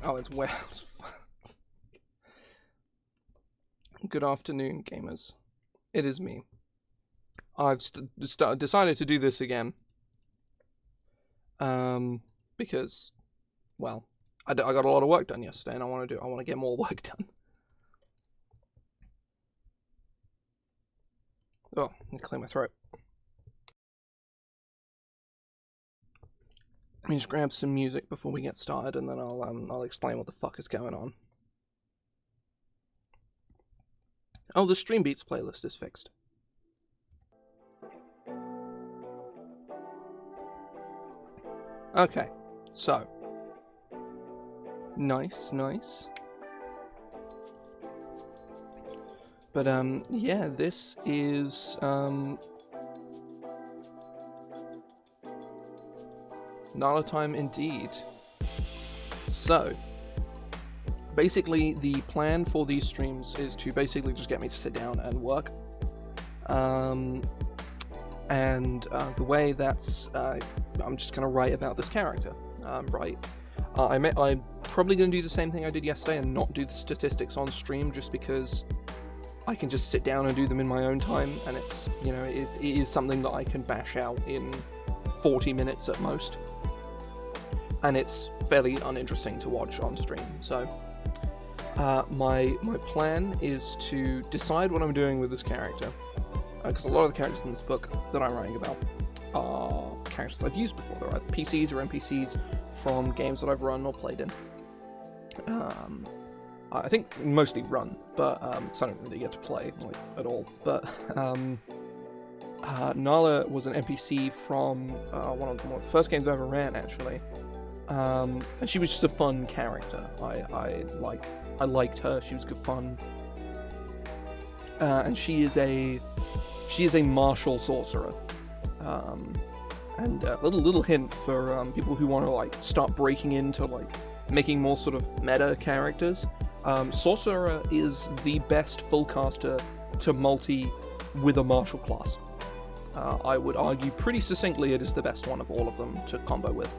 Oh, it's Wales. Good afternoon, gamers. It is me. I've decided to do this again. Because, well, I got a lot of work done yesterday, and I want to get more work done. Oh, let me clear my throat. Let me just grab some music before we get started, and then I'll explain what the fuck is going on. Oh, the Stream Beats playlist is fixed. Okay, so nice. But yeah, this is Nala time indeed. So basically, the plan for these streams is to basically just get me to sit down and work. And the way that's, I'm just gonna write about this character. I'm probably gonna do the same thing I did yesterday and not do the statistics on stream, just because I can just sit down and do them in my own time, and it's, you know, it is something that I can bash out in 40 minutes at most. And it's fairly uninteresting to watch on stream, so my plan is to decide what I'm doing with this character, because a lot of the characters in this book that I'm writing about are characters I've used before. They're either PCs or NPCs from games that I've run or played in. I think mostly run, but so I don't really get to play at all. But Nala was an NPC from one of the first games I ever ran, actually. And she was just a fun character. I liked her. She was good fun. And she is a martial sorcerer. And a little hint for people who want to start breaking into making more sort of meta characters. Sorcerer is the best full caster to multi with a martial class. I would argue pretty succinctly it is the best one of all of them to combo with.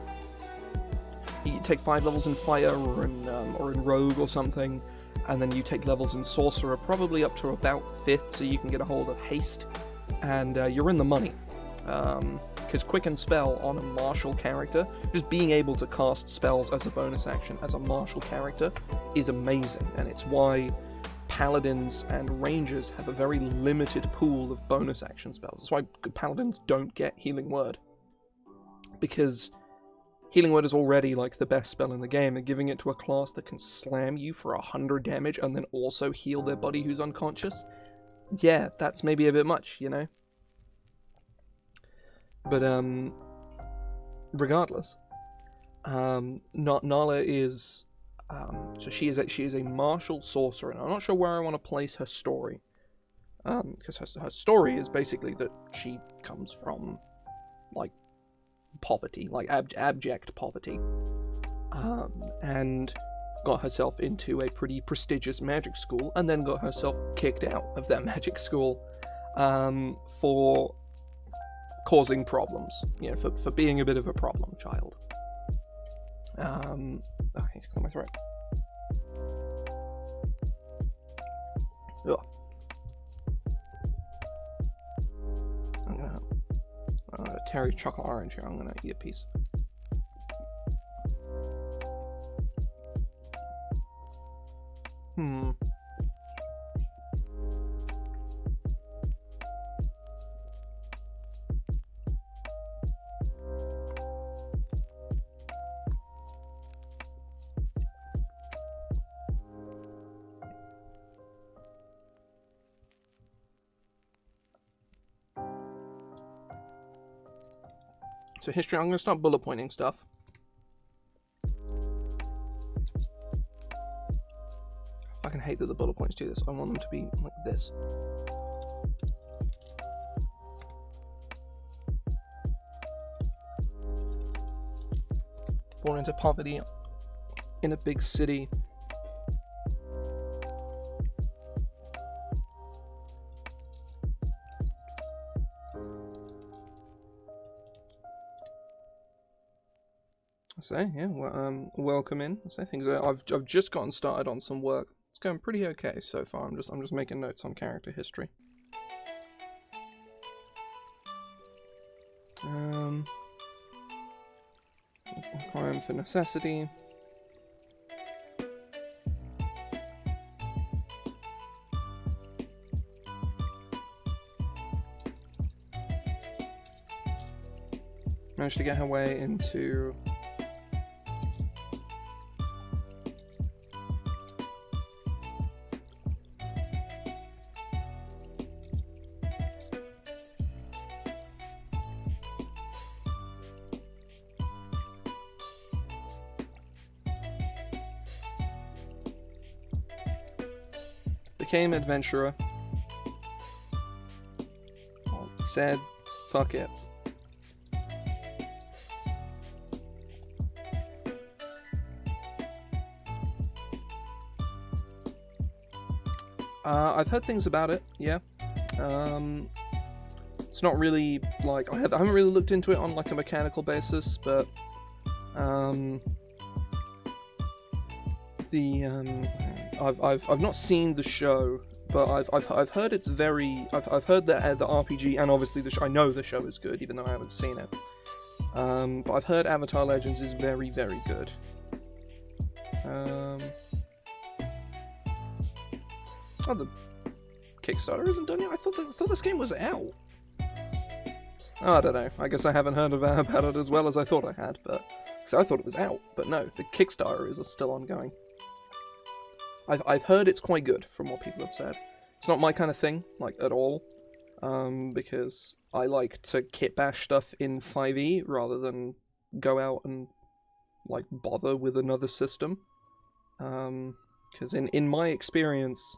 You take 5 levels in Fire or in Rogue or something, and then you take levels in Sorcerer, probably up to about 5th, so you can get a hold of Haste, and you're in the money. Because Quicken Spell on a martial character, just being able to cast spells as a bonus action as a martial character is amazing, and it's why Paladins and Rangers have a very limited pool of bonus action spells. That's why Paladins don't get Healing Word, because Healing Word is already the best spell in the game, and giving it to a class that can slam you for 100 damage and then also heal their buddy who's unconscious, yeah, that's maybe a bit much, you know? But, regardless, Nala is, so she is a martial sorcerer, and I'm not sure where I want to place her story, because her story is basically that she comes from, poverty, abject poverty, and got herself into a pretty prestigious magic school, and then got herself kicked out of that magic school, for causing problems, you know, for being a bit of a problem child. I need to clear my throat. Ugh. I'm gonna Terry's chocolate orange here. I'm gonna eat a piece. So history, I'm going to start bullet pointing stuff. I fucking hate that the bullet points do this. I want them to be like this. Born into poverty in a big city. So yeah, well, welcome in. So things I've just gotten started on some work. It's going pretty okay so far. I'm just making notes on character history. Requirement for necessity. Managed to get her way into became adventurer. Said, fuck it. I've heard things about it, yeah. It's not really, like, I haven't really looked into it on, like, a mechanical basis, but, I've not seen the show, but I've heard it's very, I've heard that the RPG, and obviously I know the show is good, even though I haven't seen it. But I've heard Avatar Legends is very, very good. Oh, the Kickstarter isn't done yet? I thought this game was out. Oh, I don't know. I guess I haven't heard about it as well as I thought I had, but... So I thought it was out, but no, the Kickstarter is still ongoing. I've heard it's quite good, from what people have said. It's not my kind of thing, like, at all. Because I like to kit bash stuff in 5e, rather than go out and, like, bother with another system. Because in my experience...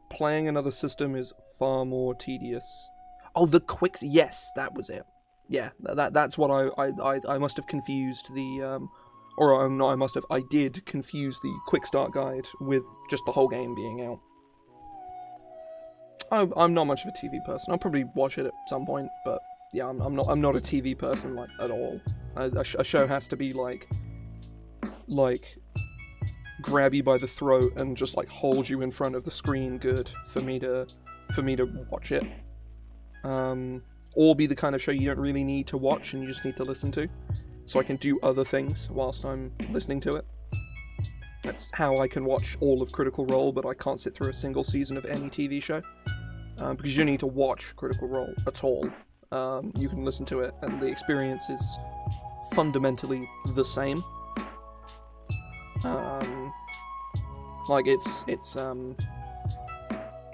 playing another system is far more tedious. Oh, the quick... Yes, that was it. Yeah, that's what I must have confused the... Or no, I did confuse the quick start guide with just the whole game being out. I'm not much of a TV person. I'll probably watch it at some point, but yeah, I'm not a TV person, like, at all. A show has to be like grab you by the throat and just like hold you in front of the screen good for me to watch it, or be the kind of show you don't really need to watch and you just need to listen to, so I can do other things whilst I'm listening to it. That's how I can watch all of Critical Role, but I can't sit through a single season of any TV show, because you don't need to watch Critical Role at all. You can listen to it and the experience is fundamentally the same. Like it's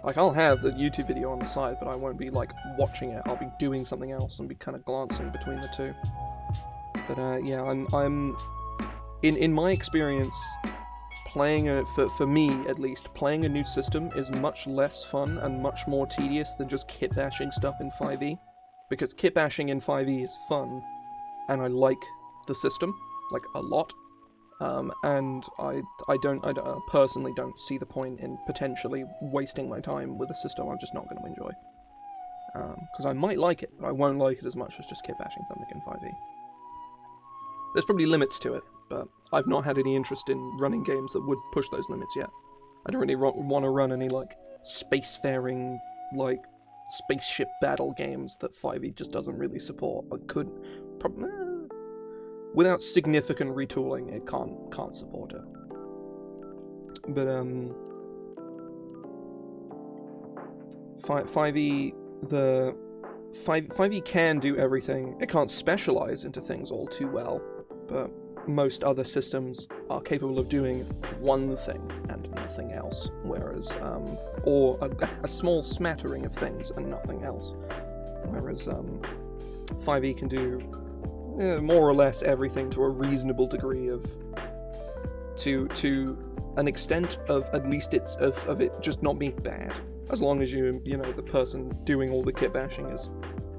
like I'll have the YouTube video on the side, but I won't be like watching it. I'll be doing something else and be kind of glancing between the two. But yeah, I'm in my experience, playing for me at least, playing a new system is much less fun and much more tedious than just kit bashing stuff in 5e, because kit bashing in 5e is fun, and I like the system like a lot. And I personally don't see the point in potentially wasting my time with a system I'm just not going to enjoy. Because I might like it, but I won't like it as much as just kit bashing something in 5e. There's probably limits to it, but I've not had any interest in running games that would push those limits yet. I don't really want to run any, like, spacefaring, like, spaceship battle games that 5e just doesn't really support. I could... without significant retooling, it can't support it. But 5e can do everything. It can't specialize into things all too well, but most other systems are capable of doing one thing and nothing else, whereas or a small smattering of things and nothing else, whereas 5e can do more or less everything to a reasonable degree of to an extent of at least of it just not being bad, as long as you know the person doing all the kit bashing is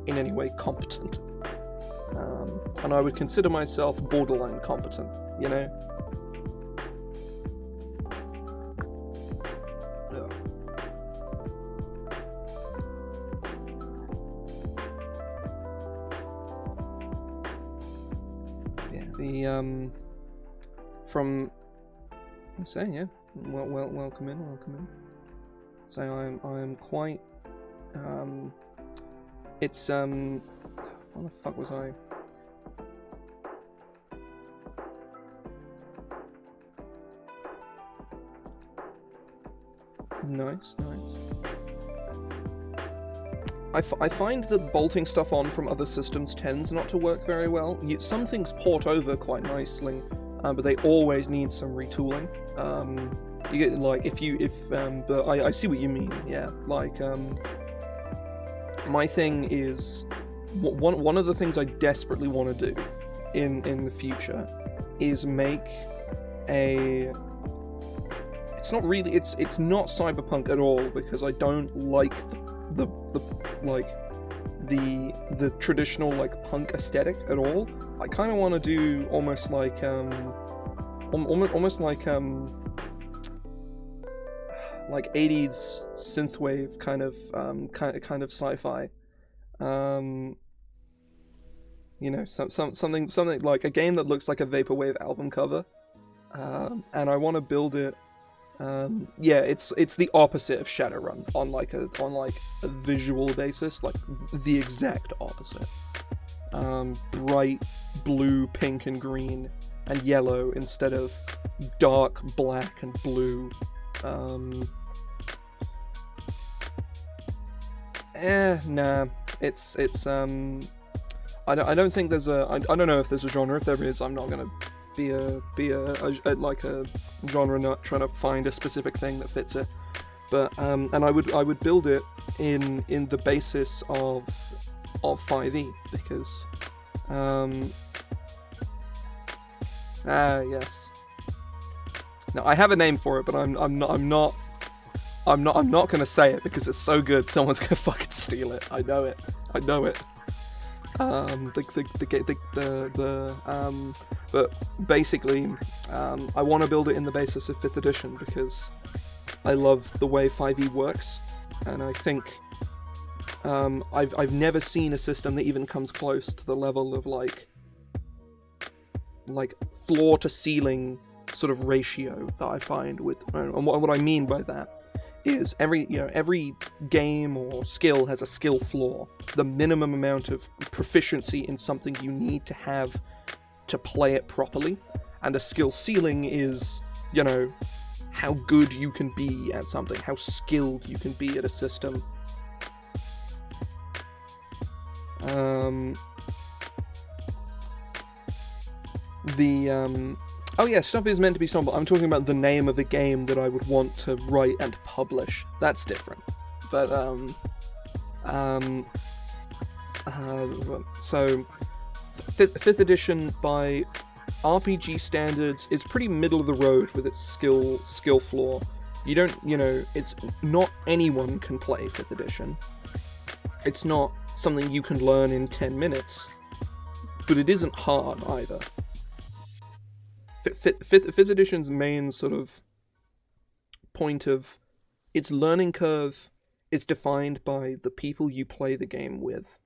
in any way competent. And I would consider myself borderline competent, you know? Yeah. The from saying yeah, welcome in. So I'm quite it's what the fuck was I? Nice. I find that bolting stuff on from other systems tends not to work very well. Some things port over quite nicely, but they always need some retooling. You get like but I see what you mean. Yeah, like my thing is one of the things I desperately want to do in the future is make a. It's not really. It's not cyberpunk at all because I don't like the traditional like punk aesthetic at all. I kind of want to do almost like almost like 80s synthwave kind of sci-fi. You know, something like a game that looks like a vaporwave album cover. And I want to build it. Yeah, it's the opposite of Shadowrun on like a visual basis, like the exact opposite. Bright blue, pink, and green, and yellow instead of dark black and blue. Nah. It's I don't think there's I don't know if there's a genre. If there is, I'm not gonna be a genre nut trying to find a specific thing that fits it. But and I would build it in the basis of 5e because yes. Now I have a name for it, but I'm not gonna say it because it's so good. Someone's gonna fucking steal it. I know it. But basically, I want to build it in the basis of 5th edition because I love the way 5e works, and I think I've never seen a system that even comes close to the level of like floor to ceiling sort of ratio that I find with, and what I mean by that is every game or skill has a skill floor, the minimum amount of proficiency in something you need to have to play it properly, and a skill ceiling is, how good you can be at something, how skilled you can be at a system. Oh yeah, stuff is meant to be stolen, but I'm talking about the name of the game that I would want to write and publish. That's different. But, so, 5th edition by RPG standards is pretty middle of the road with its skill floor. You don't, it's not anyone can play 5th edition. It's not something you can learn in 10 minutes, but it isn't hard either. 5th edition's main sort of point of its learning curve is defined by the people you play the game with.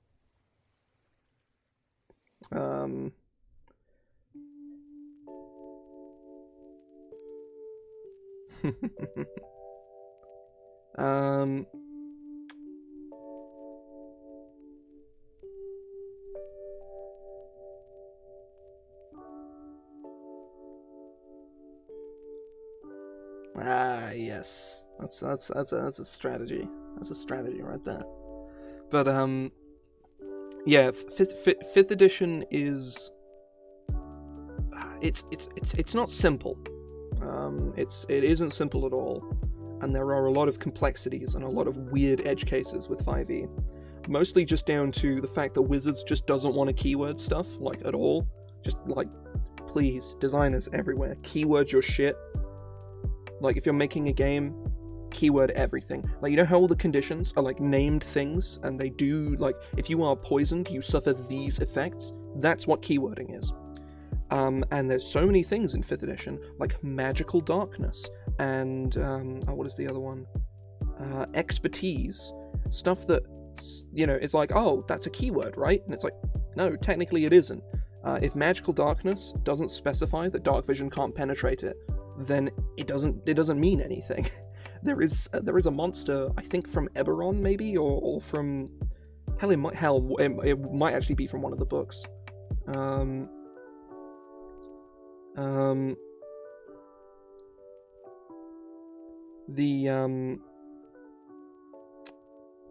Yes. That's a strategy. That's a strategy right there. But yeah, 5th edition is it's not simple. It isn't simple at all, and there are a lot of complexities and a lot of weird edge cases with 5e. Mostly just down to the fact that Wizards just doesn't want to keyword stuff at all. Just please, designers everywhere, keyword your shit. If you're making a game, keyword everything. You know how all the conditions are named things, and they do if you are poisoned, you suffer these effects. That's what keywording is. And there's so many things in 5th edition, like magical darkness, and what is the other one? Expertise. Stuff that, it's oh, that's a keyword, right? And it's no, technically it isn't. If magical darkness doesn't specify that dark vision can't penetrate it, then it doesn't mean anything. There is a monster, I think from Eberron maybe, or from it might actually be from one of the books.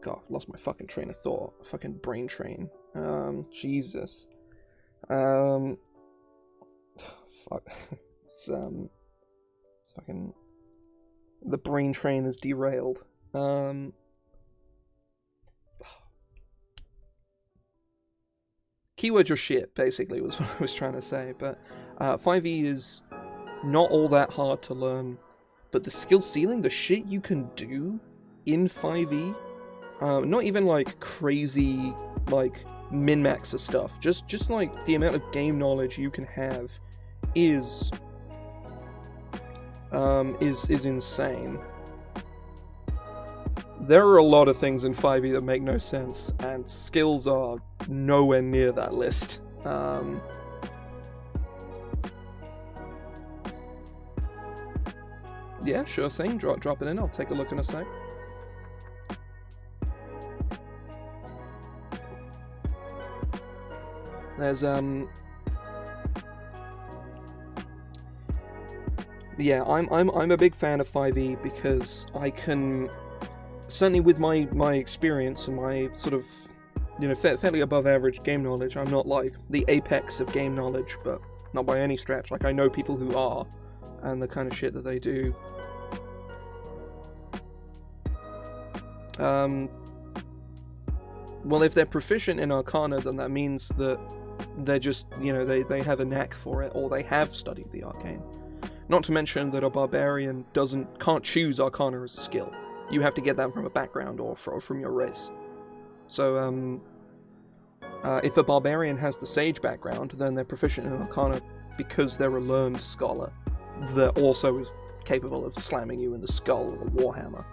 God, lost my fucking train of thought. Fucking brain train. Jesus. Fuck. It's fucking. The brain train is derailed. Keywords your shit, basically, was what I was trying to say. But 5e is not all that hard to learn. But the skill ceiling, the shit you can do in 5e, not even like crazy, like min-max of stuff, just like the amount of game knowledge you can have is insane. There are a lot of things in 5e that make no sense, and skills are nowhere near that list. Yeah, sure thing. Drop it in. I'll take a look in a sec. There's yeah, I'm a big fan of 5e because I can, certainly with my experience and my sort of, fairly above average game knowledge, I'm not like the apex of game knowledge, but not by any stretch. Like, I know people who are, and the kind of shit that they do. Well, if they're proficient in Arcana, then that means that they're just, they have a knack for it, or they have studied the arcane. Not to mention that a barbarian can't choose Arcana as a skill. You have to get that from a background or from your race. So, if a barbarian has the sage background, then they're proficient in Arcana because they're a learned scholar that also is capable of slamming you in the skull with a warhammer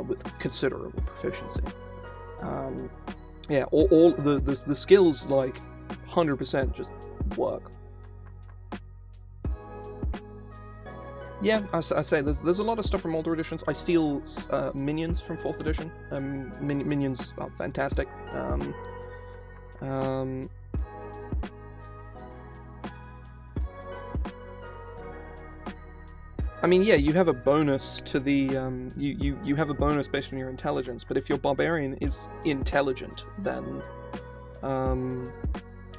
with considerable proficiency. Yeah, all the skills, like, 100% just work. Yeah, I say there's a lot of stuff from older editions. I steal minions from 4th edition. Minions are fantastic. I mean, yeah, you have a bonus to the you have a bonus based on your intelligence. But if your barbarian is intelligent, then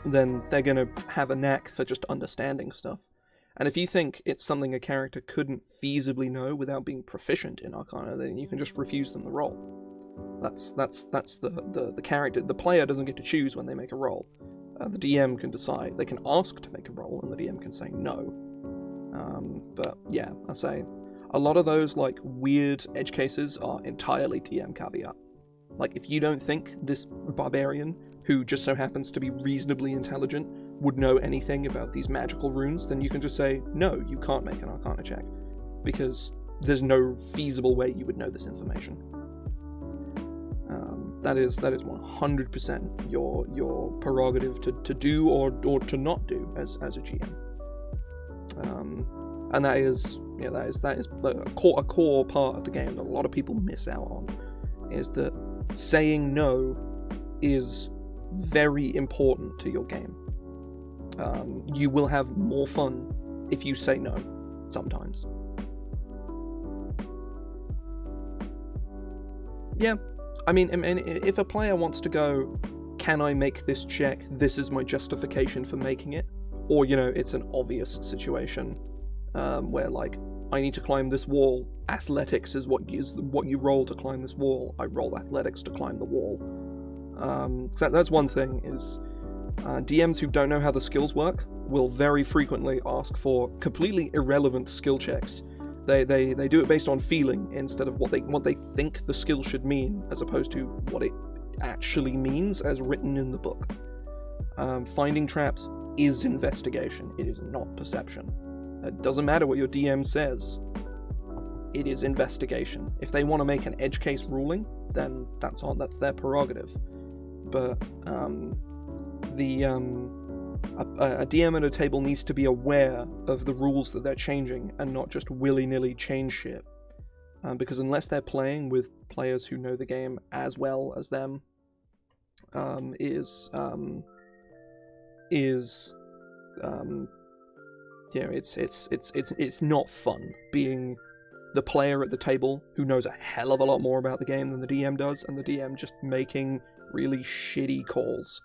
they're gonna have a knack for just understanding stuff. And if you think it's something a character couldn't feasibly know without being proficient in Arcana, then you can just refuse them the roll. That's the character. The player doesn't get to choose when they make a roll. The DM can decide. They can ask to make a roll, and the DM can say no. But yeah, I say a lot of those like weird edge cases are entirely DM caveat. Like, if you don't think this barbarian, who just so happens to be reasonably intelligent, would know anything about these magical runes, then you can just say, no, you can't make an Arcana check, because there's no feasible way you would know this information. That is 100% your prerogative to do or to not do as a GM. And that is a core part of the game that a lot of people miss out on, is that saying no is very important to your game. You will have more fun if you say no, sometimes. Yeah, I mean, if a player wants to go, can I make this check? This is my justification for making it. Or, it's an obvious situation where, like, I need to climb this wall. Athletics is what you roll to climb this wall. I roll athletics to climb the wall. That's one thing, is DMs who don't know how the skills work will very frequently ask for completely irrelevant skill checks. They do it based on feeling instead of what they think the skill should mean, as opposed to what it actually means as written in the book. Finding traps is investigation. It is not perception. It doesn't matter what your DM says. It is investigation. If they want to make an edge case ruling, then that's their prerogative. But a DM at a table needs to be aware of the rules that they're changing and not just willy-nilly change shit. Because unless they're playing with players who know the game as well as them, it's not fun being the player at the table who knows a hell of a lot more about the game than the DM does, and the DM just making really shitty calls.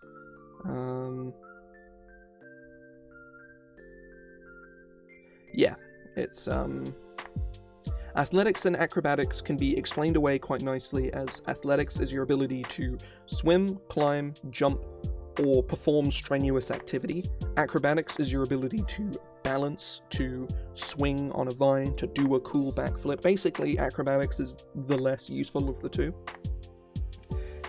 Yeah, it's athletics and acrobatics can be explained away quite nicely, as athletics is your ability to swim, climb, jump, or perform strenuous activity. Acrobatics is your ability to balance, to swing on a vine, to do a cool backflip. Basically, acrobatics is the less useful of the two.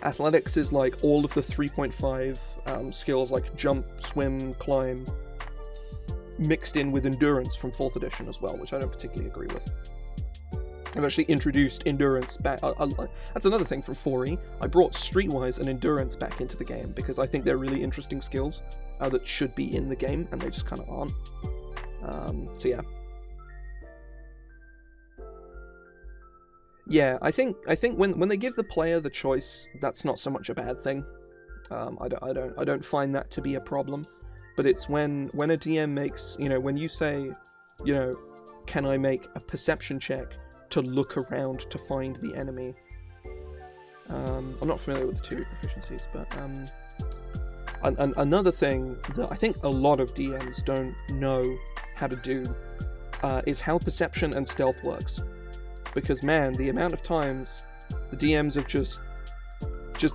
Athletics is like all of the 3.5 skills like jump, swim, climb, mixed in with endurance from 4th edition as well, which I don't particularly agree with. I've actually introduced endurance back. That's another thing from 4E. I brought Streetwise and endurance back into the game because I think they're really interesting skills that should be in the game, and they just kind of aren't. So yeah. Yeah, I think when they give the player the choice, that's not so much a bad thing. I don't find that to be a problem. But it's when a DM makes, when you say, can I make a perception check to look around to find the enemy? I'm not familiar with the two proficiencies, but another thing that I think a lot of DMs don't know how to do is how perception and stealth works. Because man, the amount of times the DMs have just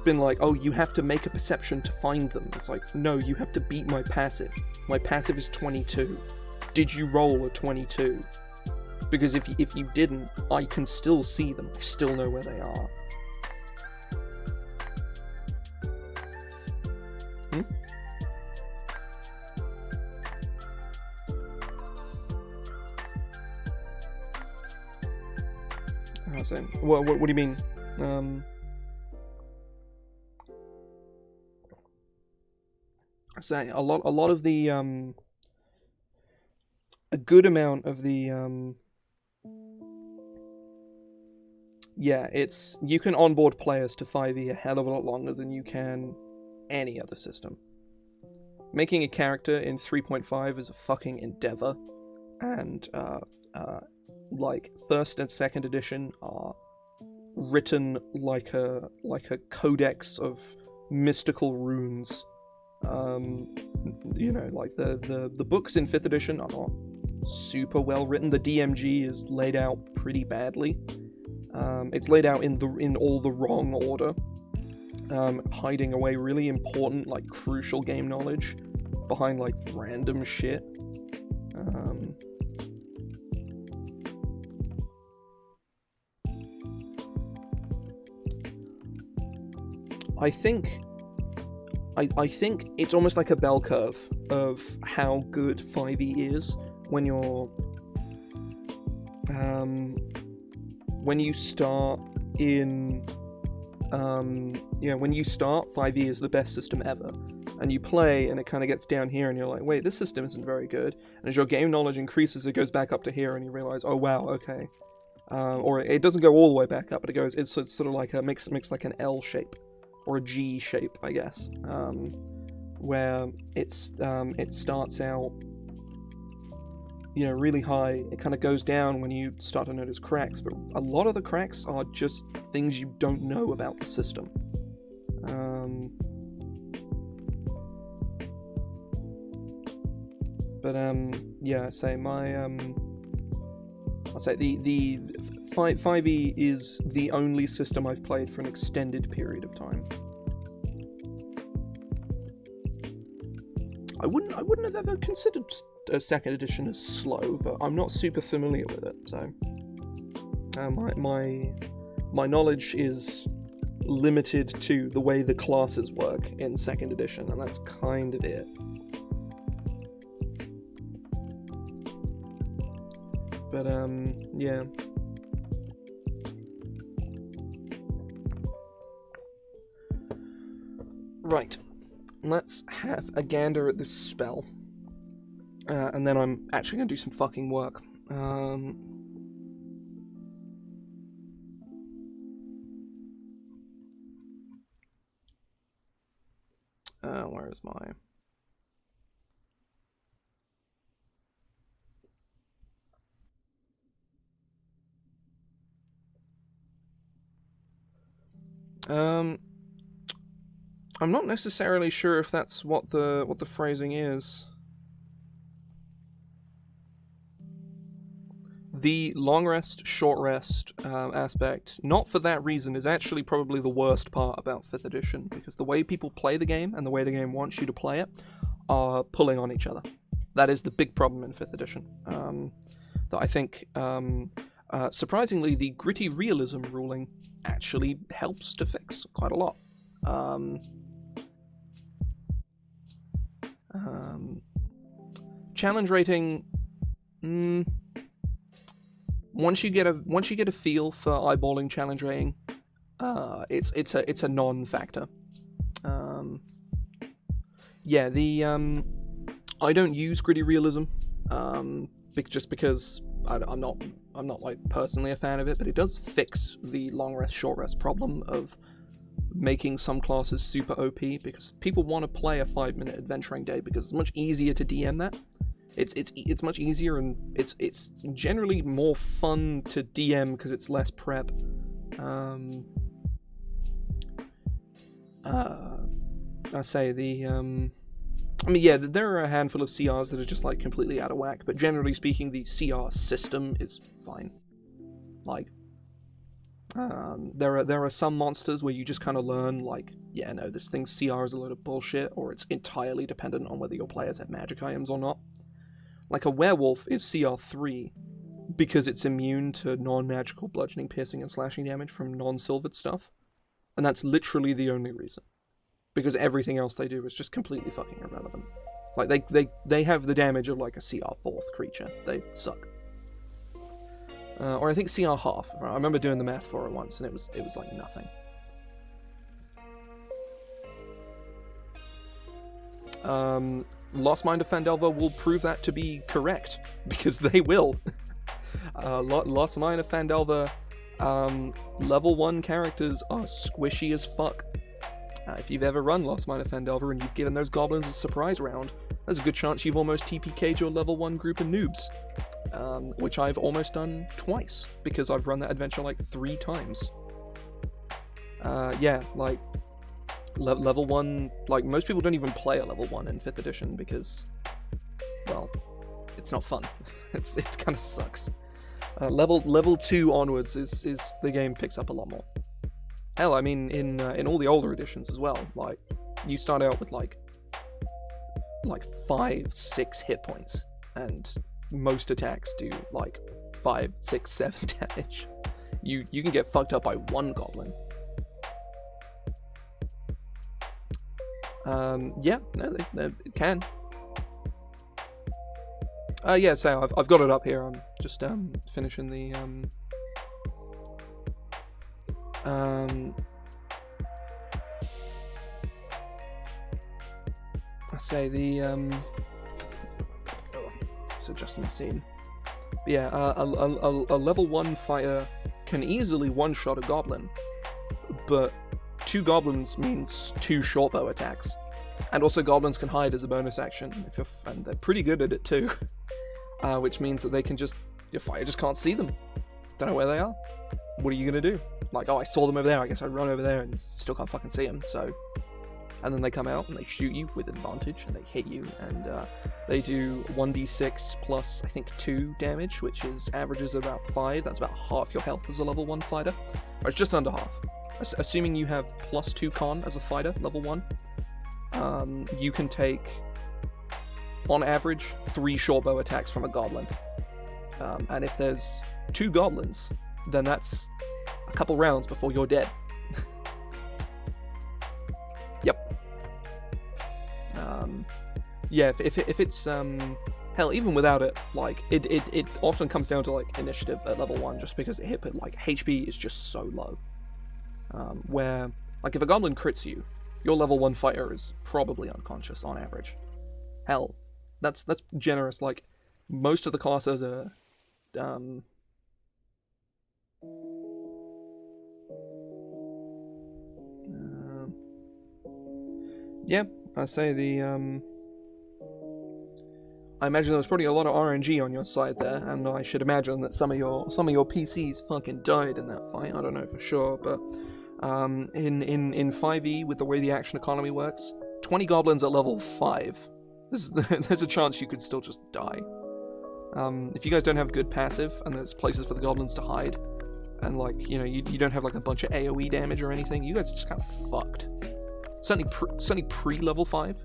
been like, oh, you have to make a perception to find them. It's like, no, you have to beat my passive. My passive is 22. Did you roll a 22? Because if you didn't, I can still see them. I still know where they are. I was saying, what do you mean? Saying a lot of the a good amount of the it's you can onboard players to 5e a hell of a lot longer than you can any other system. Making a character in 3.5 is a fucking endeavor, and like 1st and 2nd edition are written like a codex of mystical runes. Like the books in 5th edition are not super well written. The DMG is laid out pretty badly. It's laid out in all the wrong order, hiding away really important, like crucial game knowledge behind like random shit. I think it's almost like a bell curve of how good 5e is when you're when you start in when you start, 5e is the best system ever, and you play and it kind of gets down here and you're like, wait, this system isn't very good, and as your game knowledge increases it goes back up to here and you realize, oh wow, okay, or it doesn't go all the way back up, but it's sort of like a mix like an L shape or a G shape, I guess, where it starts out really high. It kind of goes down when you start to notice cracks, but a lot of the cracks are just things you don't know about the system. I'll say the 5e is the only system I've played for an extended period of time. I wouldn't have ever considered a 2nd edition as slow, but I'm not super familiar with it, so my knowledge is limited to the way the classes work in 2nd edition, and that's kind of it. But yeah. Right. let's have a gander at this spell. And then I'm actually going to do some fucking work. Where is my... I'm not necessarily sure if that's what the phrasing is. The long rest, short rest aspect, not for that reason, is actually probably the worst part about 5th edition, because the way people play the game and the way the game wants you to play it are pulling on each other. That is the big problem in 5th edition. That I think, surprisingly, the gritty realism ruling actually helps to fix quite a lot. Challenge rating, once you get a feel for eyeballing challenge rating, it's a non-factor. Yeah, I don't use gritty realism, just because I'm not like personally a fan of it, but it does fix the long rest short rest problem of making some classes super OP, because people want to play a 5-minute adventuring day because it's much easier to DM that. It's much easier, and it's generally more fun to DM because it's less prep. I say the I mean, yeah, there are a handful of CRs that are just like completely out of whack, but generally speaking, the CR system is fine. Like, there are some monsters where you just kind of learn, like, yeah, no, this thing's CR is a load of bullshit, or it's entirely dependent on whether your players have magic items or not. Like, a werewolf is CR 3 because it's immune to non-magical bludgeoning, piercing, and slashing damage from non-silvered stuff, and that's literally the only reason. Because everything else they do is just completely fucking irrelevant. Like, they have the damage of, like, a CR 4th creature. They suck. Or I think CR half. I remember doing the math for it once, and it was like nothing. Lost Mind of Phandelver will prove that to be correct, because they will. Lost Mind of Phandelver, level 1 characters are squishy as fuck. If you've ever run Lost Mind of Phandelver and you've given those goblins a surprise round, there's a good chance you've almost TPK'd your level 1 group of noobs. Which I've almost done twice, because I've run that adventure like 3 times. Yeah, like, level 1, like, most people don't even play a level 1 in 5th edition because, well, it's not fun. It kind of sucks. Level 2 onwards is the game picks up a lot more. Hell, I mean, in all the older editions as well, like, you start out with like 5-6 hit points, and most attacks do like 5, 6, 7 damage. You can get fucked up by 1 goblin. Yeah, no, they can. Yeah, so I've got it up here. I'm just finishing the I say the it's adjusting the scene. But yeah, a level 1 fighter can easily one-shot a goblin, but 2 goblins means 2 shortbow attacks, and also goblins can hide as a bonus action and they're pretty good at it too. Which means that they can your fighter just can't see them. Don't know where they are. What are you gonna do? Like, oh, I saw them over there, I guess I'd run over there and still can't fucking see them, so... And then they come out and they shoot you with advantage, and they hit you, and they do 1d6 plus, I think, 2 damage, which averages at about 5. That's about half your health as a level 1 fighter. Or it's just under half. Assuming you have plus 2 con as a fighter, level 1, you can take, on average, 3 shortbow attacks from a goblin. And if there's 2 goblins, then that's a couple rounds before you're dead. Yep. Yeah, if it's hell, even without it, like it often comes down to like initiative at level 1, just because like HP is just so low. Where like if a goblin crits you, Your level 1 fighter is probably unconscious on average. Hell, that's generous. Like, most of the classes are, yeah, I say I imagine there was probably a lot of RNG on your side there, and I should imagine that some of your PCs fucking died in that fight. I don't know for sure, but in 5e, with the way the action economy works, 20 goblins at level 5, there's a chance you could still just die. If you guys don't have good passive, and there's places for the goblins to hide, and like, you know, you don't have like a bunch of AoE damage or anything, you guys are just kind of fucked. Certainly pre-level 5,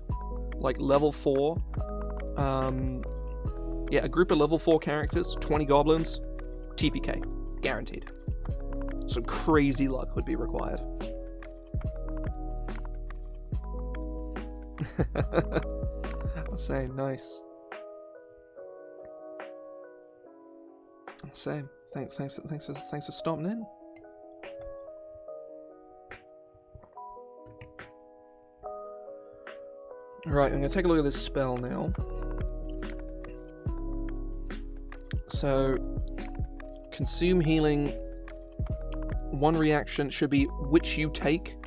like level 4. Yeah, a group of level 4 characters, 20 goblins, TPK, guaranteed. Some crazy luck would be required. I'll say, nice. I'll say, thanks for stopping in. Right, I'm gonna take a look at this spell now. So, consume healing. One reaction should be which you take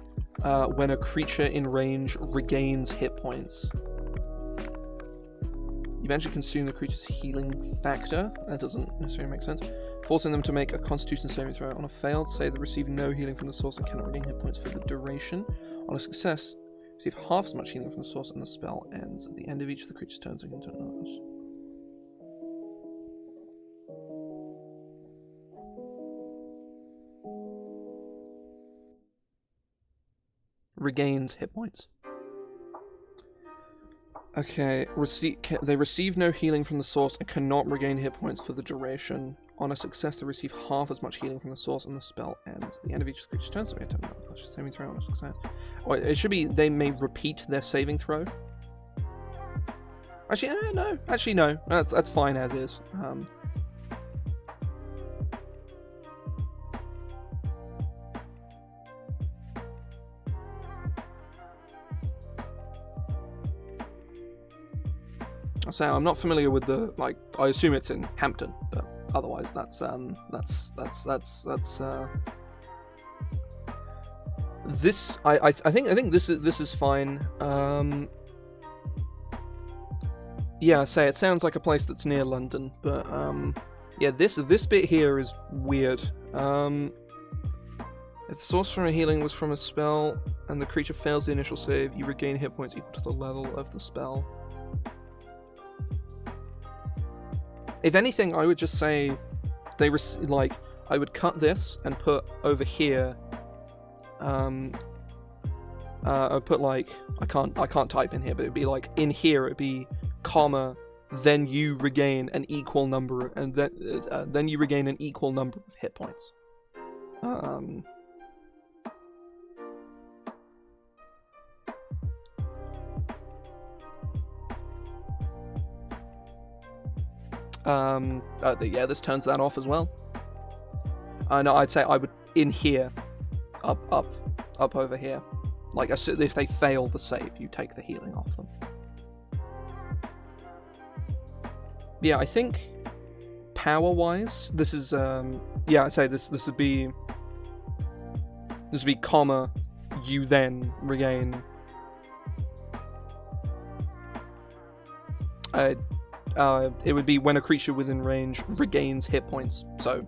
when a creature in range regains hit points. You eventually consume the creature's healing factor. That doesn't necessarily make sense. Forcing them to make a Constitution saving throw. On a failed save, they receive no healing from the source and cannot regain hit points for the duration. On a success, receive half as much healing from the source and the spell ends. At the end of each of the creature's turns, they can turn others. Regains hit points. Okay, they receive no healing from the source and cannot regain hit points for the duration. On a success, they receive half as much healing from the source and the spell ends. At the end of each creature's turn, so we have to saving throw on a success. Or it should be they may repeat their saving throw. Actually, no. Actually, no. That's fine as is. So I'm not familiar with the, like, I assume it's in Hampton, but otherwise that's this I think this is fine. Yeah, say it sounds like a place that's near London, but yeah, this bit here is weird. If sorcerer healing was from a spell and the creature fails the initial save, you regain hit points equal to the level of the spell. If anything, I would just say I would cut this and put over here. I put like I can't type in here, but it'd be like in here it'd be comma, then you regain an equal number, and then you regain an equal number of hit points. Yeah, this turns that off as well. No, I'd say I would in here, up over here. Like, if they fail the save, you take the healing off them. Yeah, I think power-wise, this is yeah, I'd say this would be comma, you then regain. It would be when a creature within range regains hit points, so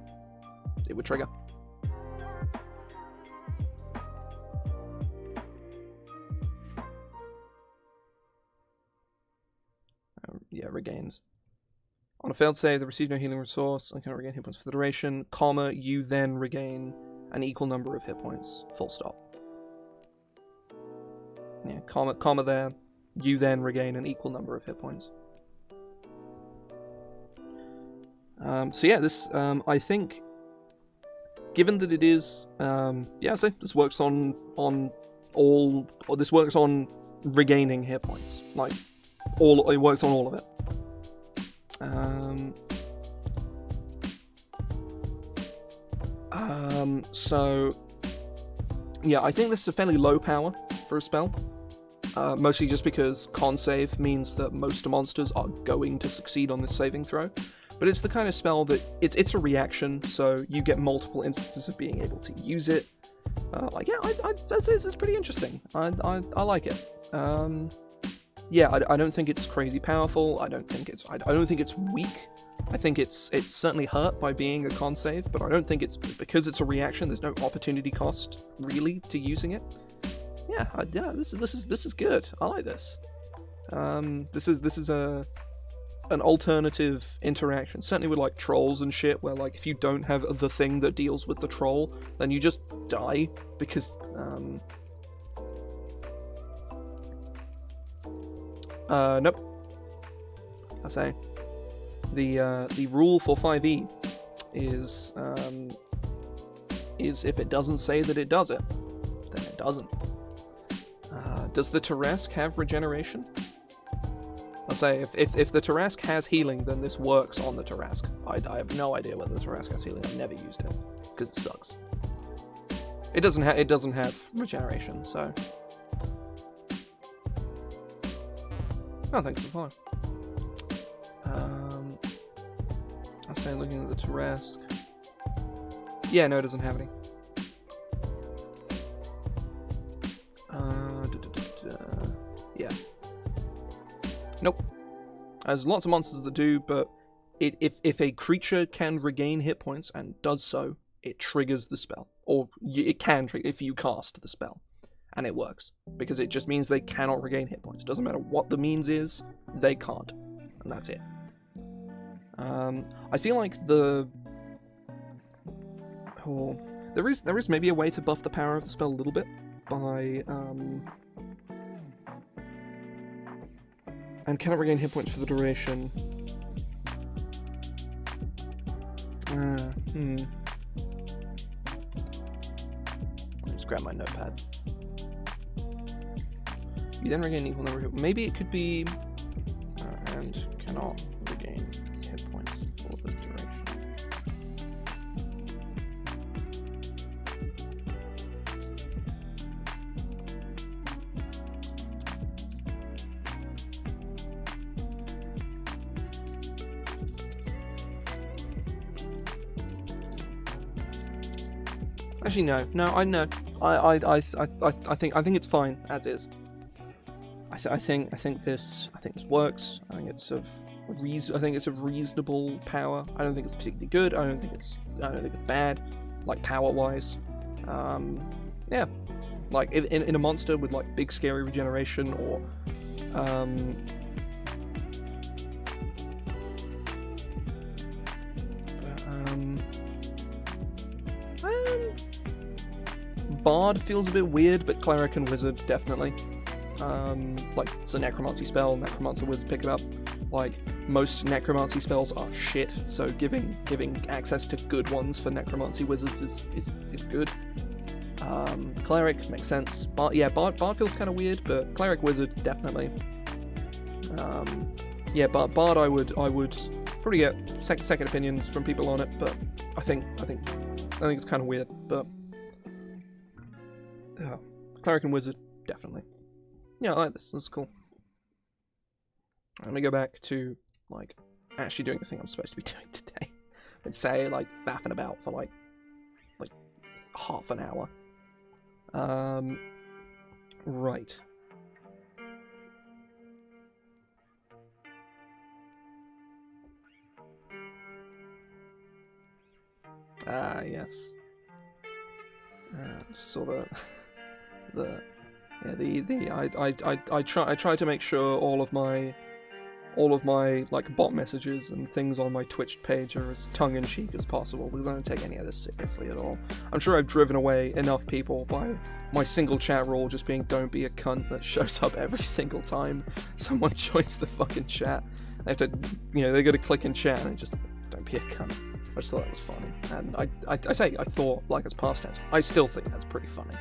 it would trigger. Yeah, regains. On a failed save, they receive no healing resource and cannot regain hit points for the duration, comma, you then regain an equal number of hit points, full stop. Yeah, comma there, you then regain an equal number of hit points. So yeah, this, I think, given that it is, yeah, so this works on regaining hit points, like, it works on all of it. So, yeah, I think this is a fairly low power for a spell. Mostly just because con save means that most monsters are going to succeed on this saving throw. But it's the kind of spell that it's a reaction, so you get multiple instances of being able to use it. This is pretty interesting. I like it. I don't think it's crazy powerful. I don't think it's weak. I think it's certainly hurt by being a con save, but I don't think it's because it's a reaction. There's no opportunity cost really to using it. This is good. I like this. This is an alternative interaction, certainly with like trolls and shit, where like if you don't have the thing that deals with the troll, then you just die because nope. I say the rule for 5e is if it doesn't say that it does it, then it doesn't. Does the Tarrasque have regeneration? I'll say, if the Tarrasque has healing, then this works on the Tarrasque. I have no idea whether the Tarrasque has healing. I've never used it, because it sucks. It doesn't have regeneration, so... Oh, thanks for the follow. I'll say, looking at the Tarrasque... Yeah, no, it doesn't have any. Yeah. Nope. There's lots of monsters that do, but if a creature can regain hit points and does so, it triggers the spell. Or it can trigger if you cast the spell. And it works. Because it just means they cannot regain hit points. Doesn't matter what the means is, they can't. And that's it. I feel like there is maybe a way to buff the power of the spell a little bit by and cannot regain hit points for the duration. Let me just grab my notepad. You then regain equal number of hit. Maybe it could be and cannot regain hit points for the duration. Actually, no. I know. I think it's fine as is. I think this works. I think it's of reasonable power. I don't think it's particularly good. I don't think it's bad, like power wise. Yeah, like in a monster with like big scary regeneration or Bard feels a bit weird, but Cleric and Wizard definitely. Like, it's a Necromancy spell, Necromancer Wizard pick it up. Like, most Necromancy spells are shit, so giving access to good ones for Necromancy Wizards is good. Cleric makes sense. Bard feels kind of weird, but Cleric Wizard definitely. Bard I would probably get second opinions from people on it, but I think it's kind of weird, but Cleric and Wizard definitely. Yeah, I like this. This is cool. Let me go back to like actually doing the thing I'm supposed to be doing today. And say like faffing about for like half an hour. Right. Yes. Just saw I try to make sure all of my like bot messages and things on my Twitch page are as tongue-in-cheek as possible, because I don't take any of this seriously at all. I'm sure I've driven away enough people by my single chat rule just being "don't be a cunt" that shows up every single time someone joins the fucking chat. They have to, they got to click in chat and just "don't be a cunt." I just thought that was funny, and I thought like as past tense. I still think that's pretty funny.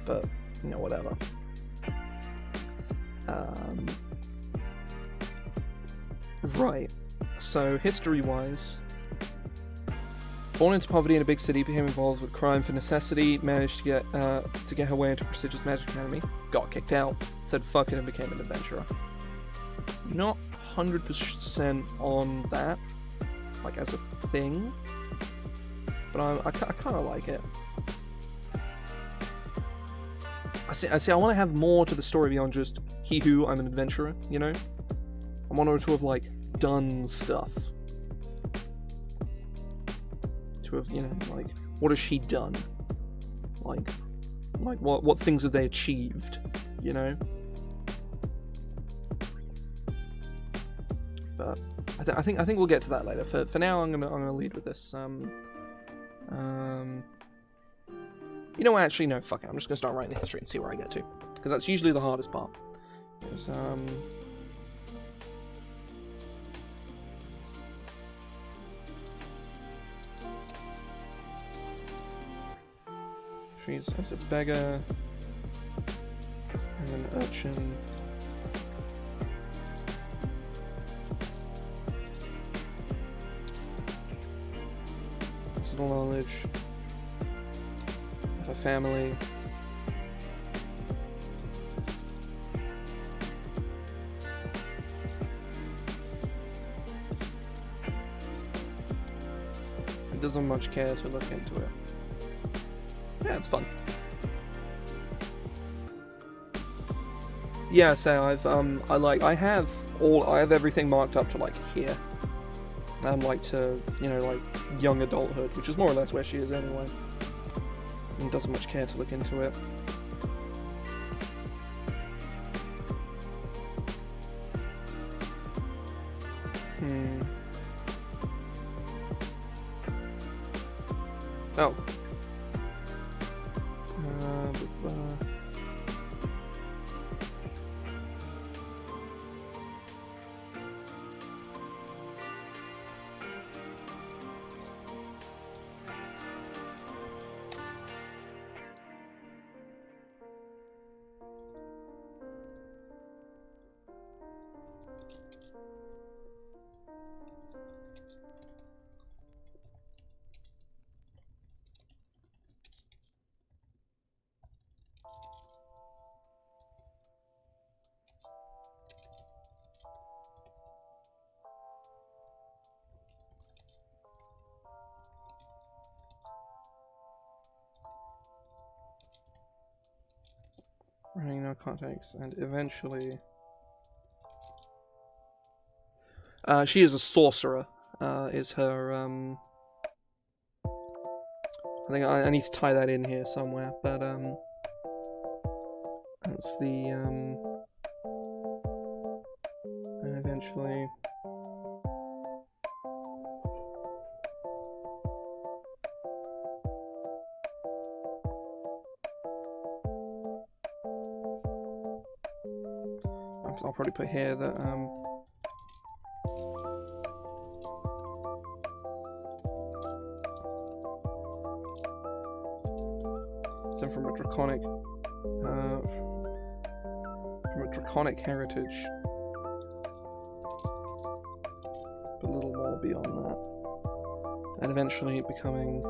But whatever. Right. So history-wise, Born into poverty in a big city, became involved with crime for necessity, managed to get her way into a prestigious magic academy, got kicked out, said fuck it and became an adventurer. Not 100% on that, like as a thing, but I kind of like it. I see. I want to have more to the story beyond just he who I'm an adventurer. You know, I want her to have like done stuff. To have, you know, like what has she done? Like what things have they achieved? You know. But I think we'll get to that later. For now, I'm gonna lead with this. You know what, actually, no, fuck it. I'm just going to start writing the history and see where I get to. Because that's usually the hardest part. She's as a beggar. And an urchin. Personal knowledge. A family. It doesn't much care to look into it. Yeah, it's fun. Yeah, so I have everything marked up to like here. Like to, you know, like young adulthood, which is more or less where she is anyway. And doesn't much care to look into it. Oh. Running no contacts, and eventually... she is a sorcerer, is her, I think I need to tie that in here somewhere, but, that's the, and eventually... I'll probably put here that, so from a draconic heritage, but a little more beyond that, and eventually becoming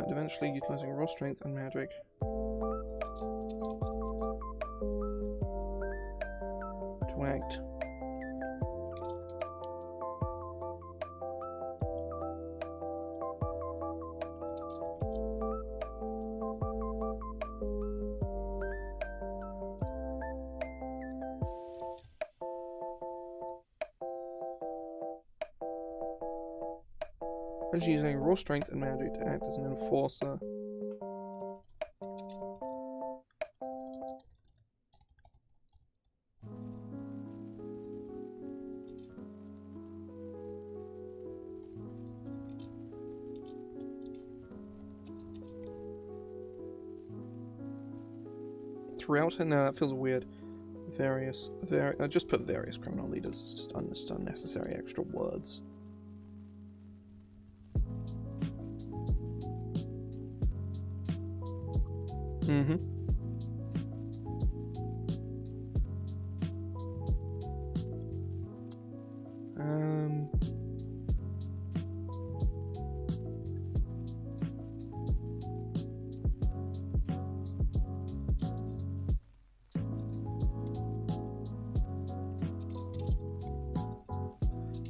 eventually utilizing raw strength and magic to act. And she's using raw strength and magic to act as an enforcer. Throughout her, no, that feels weird. I just put various criminal leaders. It's just unnecessary extra words.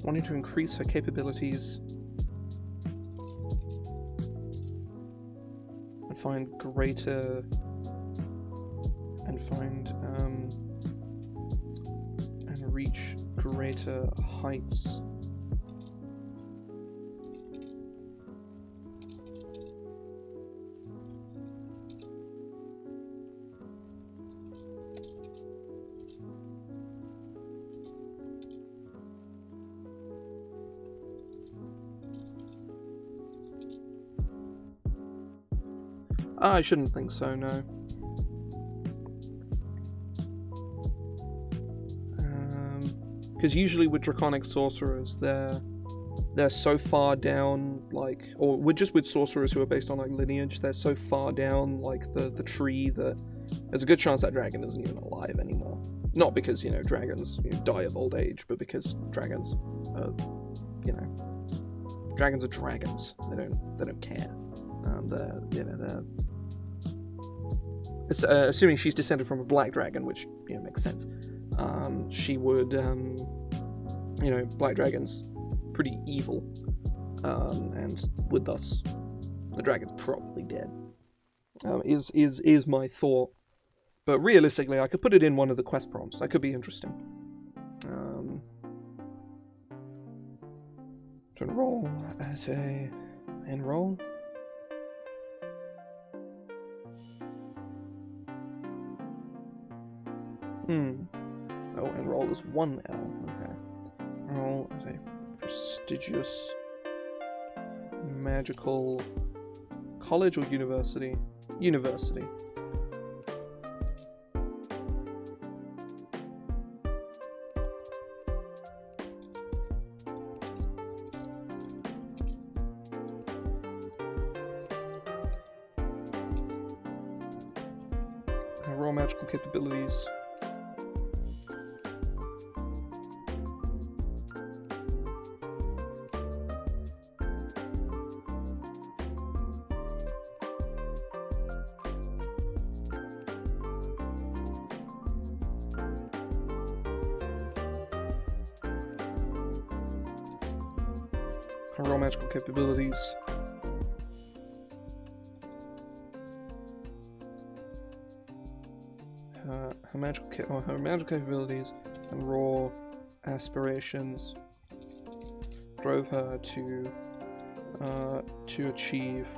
Wanting to increase her capabilities and find greater and reach greater heights. I shouldn't think so, no. Because usually with draconic sorcerers, they're so far down, like, or just with sorcerers who are based on like lineage, they're so far down like the tree that there's a good chance that dragon isn't even alive anymore. Not because dragons die of old age, but because dragons are dragons are dragons. They don't care. Assuming she's descended from a black dragon, which makes sense. She would, black dragons, pretty evil, and would thus, the dragon's probably dead. Is my thought, but realistically, I could put it in one of the quest prompts. That could be interesting. To enroll as a enroll. Oh, enroll is 1 L. Okay. Enroll as a prestigious magical college or university? University. Enroll magical capabilities. Roll magical capabilities. Her magical capabilities and raw aspirations drove her to achieve.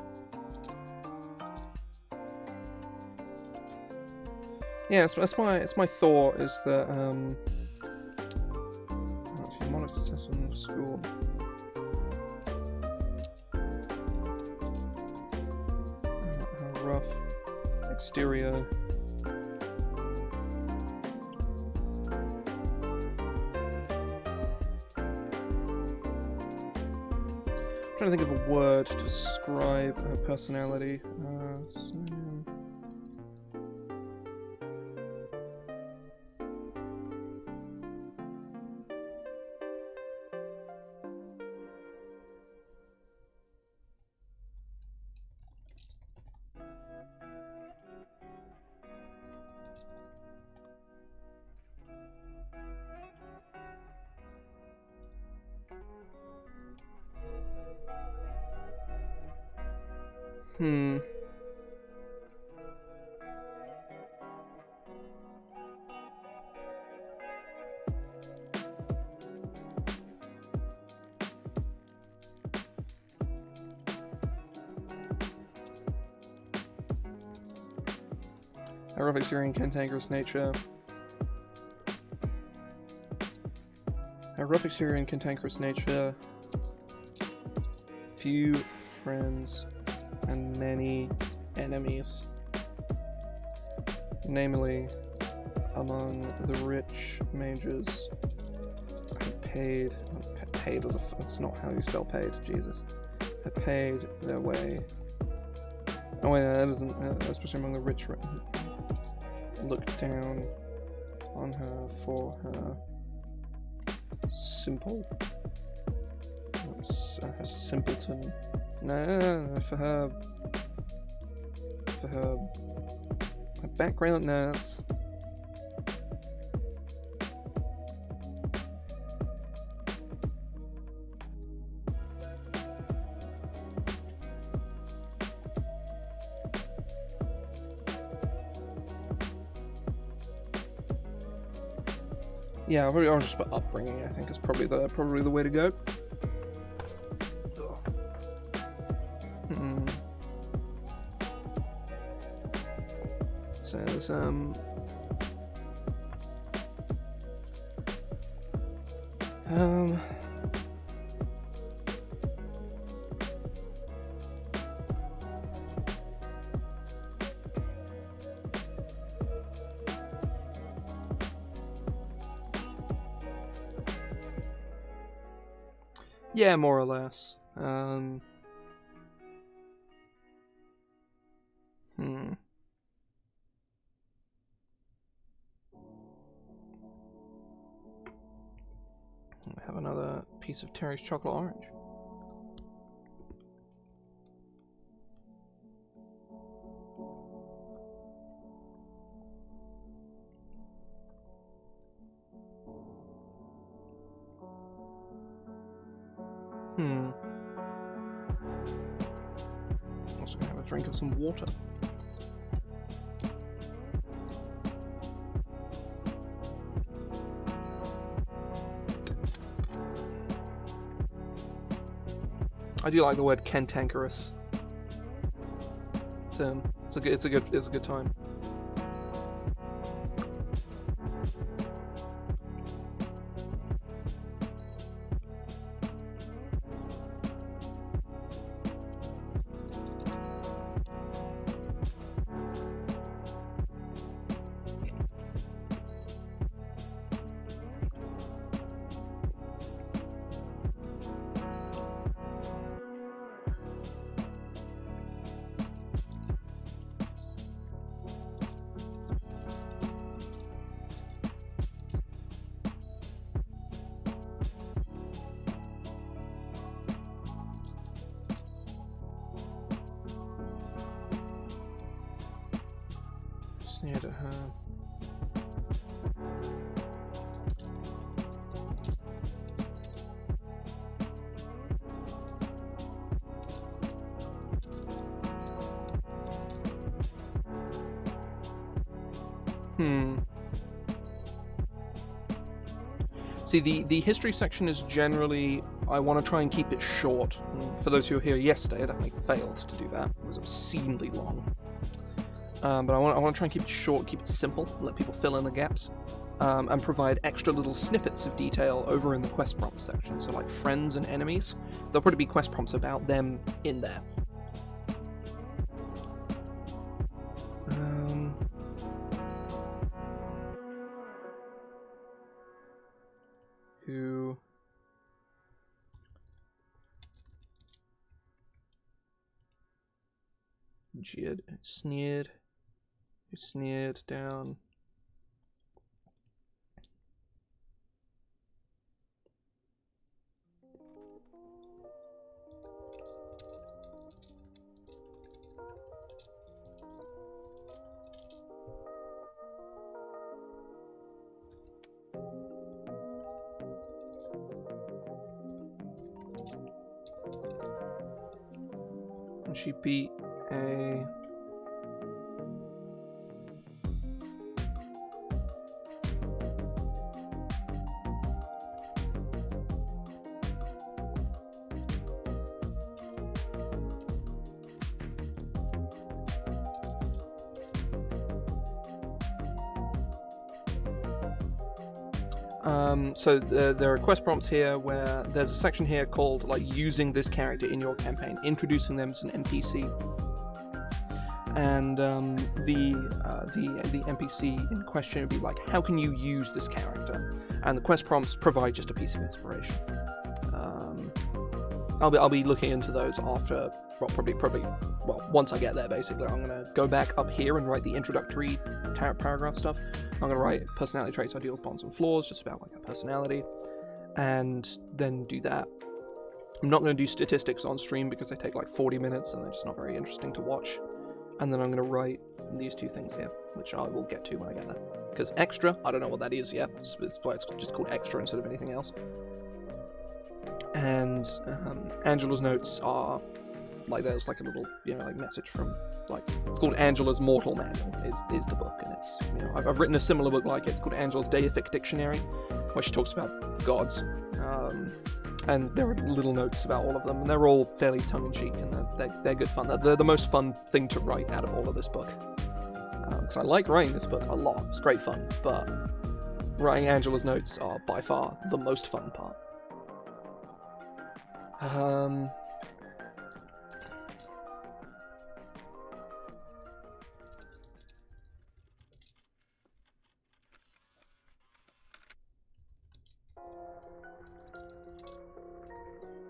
Yeah, it's my thought is that she's not successful in school. Rough exterior. I'm trying to think of a word to describe her personality. Rough exterior, cantankerous nature. A rough exterior and cantankerous nature. Few friends and many enemies. Namely, among the rich mages who paid. That's not how you spell paid, Jesus. Had paid their way. Oh wait, that isn't, especially among the rich. Looked down on her for her simple. Her simpleton. No, for her background. No, that's. Yeah, I'll just put upbringing. I think is probably the way to go. So there's yeah, more or less. I have another piece of Terry's chocolate orange. Also gonna have a drink of some water. I do like the word cantankerous. It's a good time. Near to her. See, the history section is generally, I want to try and keep it short. And for those who were here yesterday, I definitely failed to do that. It was obscenely long. But I want to try and keep it short, keep it simple, let people fill in the gaps, and provide extra little snippets of detail over in the quest prompt section. So like friends and enemies, there'll probably be quest prompts about them in there. Who jeered, sneered, who sneered down. And she beat a so there are quest prompts here where there's a section here called like using this character in your campaign, introducing them as an NPC, and the NPC in question would be like, how can you use this character? And the quest prompts provide just a piece of inspiration. I'll be looking into those after, well, probably once I get there. Basically, I'm gonna go back up here and write the introductory paragraph stuff. I'm gonna write personality traits, ideals, bonds, and flaws, just about like a personality, and then do that. I'm not going to do statistics on stream because they take like 40 minutes and they're just not very interesting to watch. And then I'm going to write these two things here, which I will get to when I get there. Because extra, I don't know what that is yet. It's why it's just called extra instead of anything else. And Angela's notes are like, there's like a little, like message from, like, it's called Angela's Mortal Manual is the book, and it's, I've written a similar book like it. It's called Angela's Deific Dictionary, where she talks about gods, and there are little notes about all of them, and they're all fairly tongue-in-cheek, and they're good fun. They're the most fun thing to write out of all of this book, because I like writing this book a lot. It's great fun, but writing Angela's notes are by far the most fun part.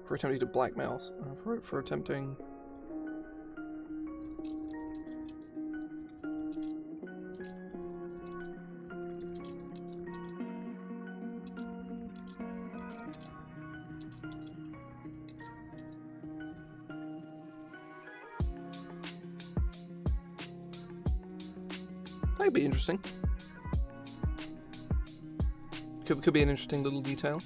For attempting to blackmail, for attempting... That'd be interesting. Could be an interesting little detail.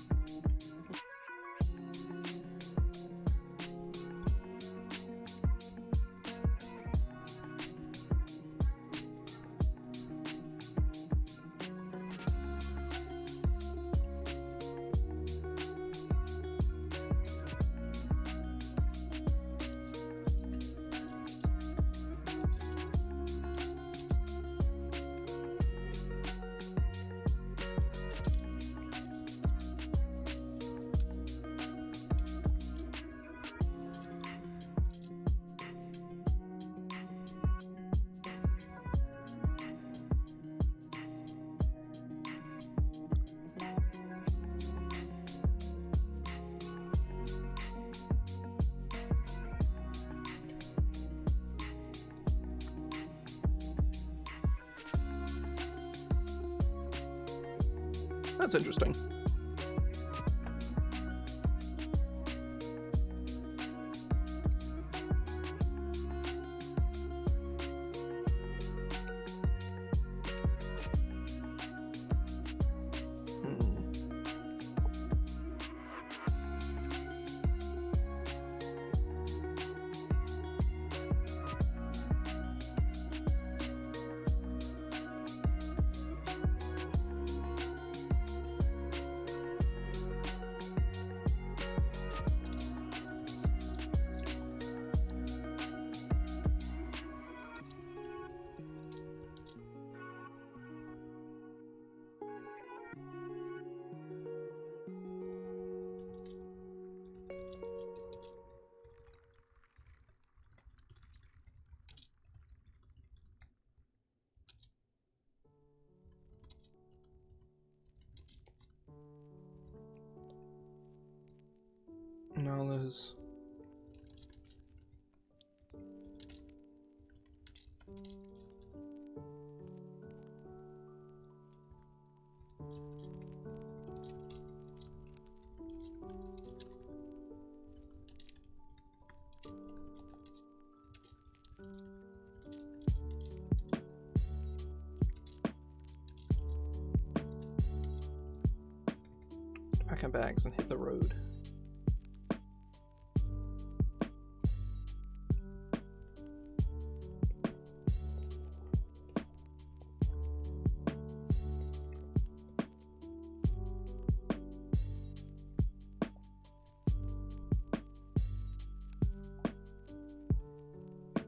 That's interesting. Nala's pack our bags and hit the road.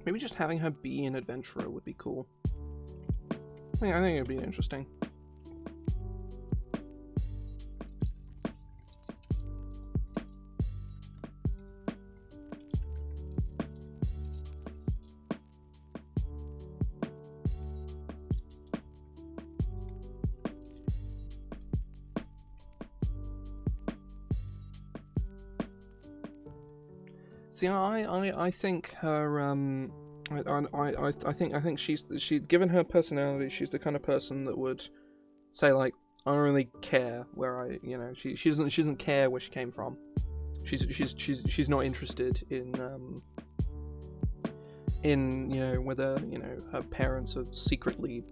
Maybe just having her be an adventurer would be cool. I think it would be interesting. See, I think her I think she's given her personality, she's the kind of person that would say, like, I don't really care where she doesn't care where she came from. She's not interested in whether her parents are secretly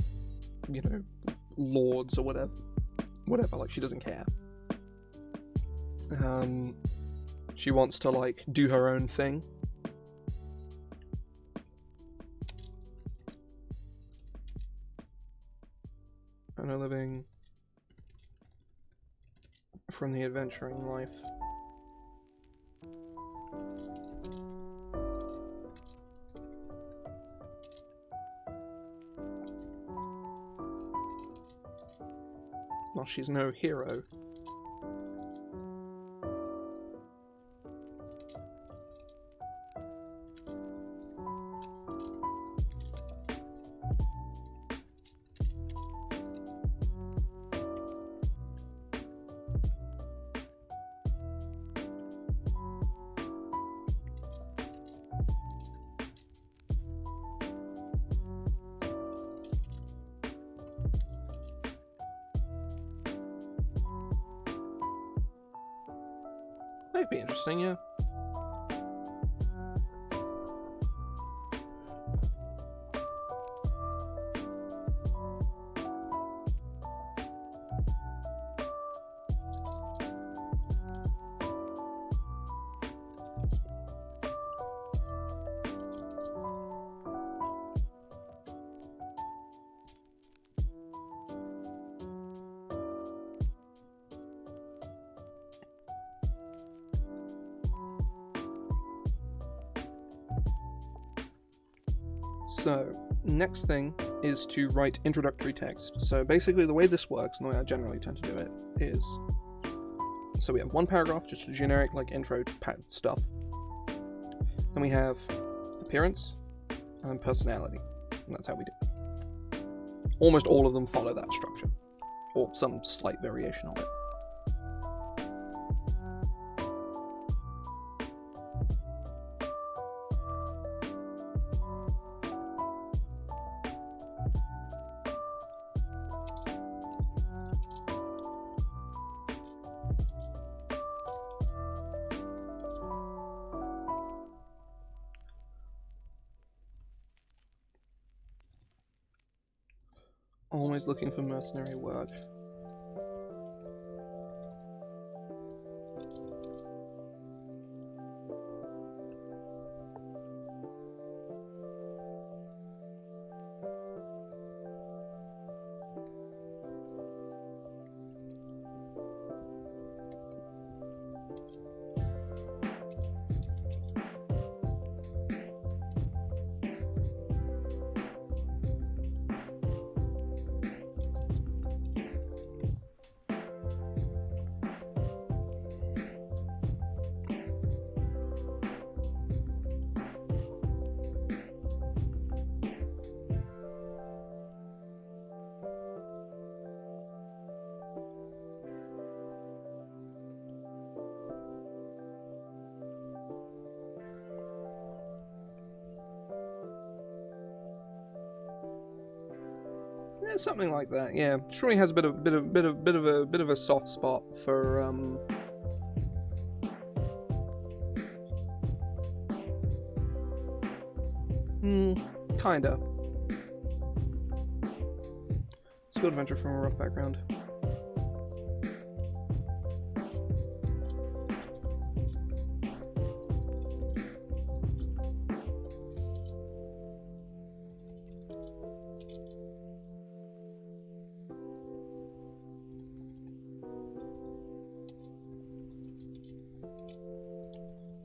lords or whatever. Like, she doesn't care. She wants to like do her own thing. And are living from the adventuring life. Well, she's no hero. Might be interesting, yeah. So, next thing is to write introductory text. So basically the way this works, and the way I generally tend to do it, is... So we have one paragraph, just a generic like intro to stuff. Then we have appearance, and then personality. And that's how we do it. Almost all of them follow that structure, or some slight variation of it. Always looking for mercenary work. Yeah, something like that. Yeah, Shuri has a bit of a soft spot for kinda. School adventure from a rough background.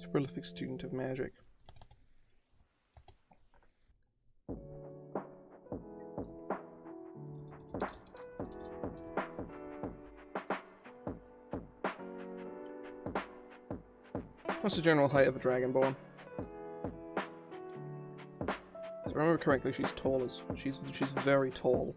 Prolific student of magic. What's the general height of a dragonborn? If I remember correctly, she's tall as she's very tall.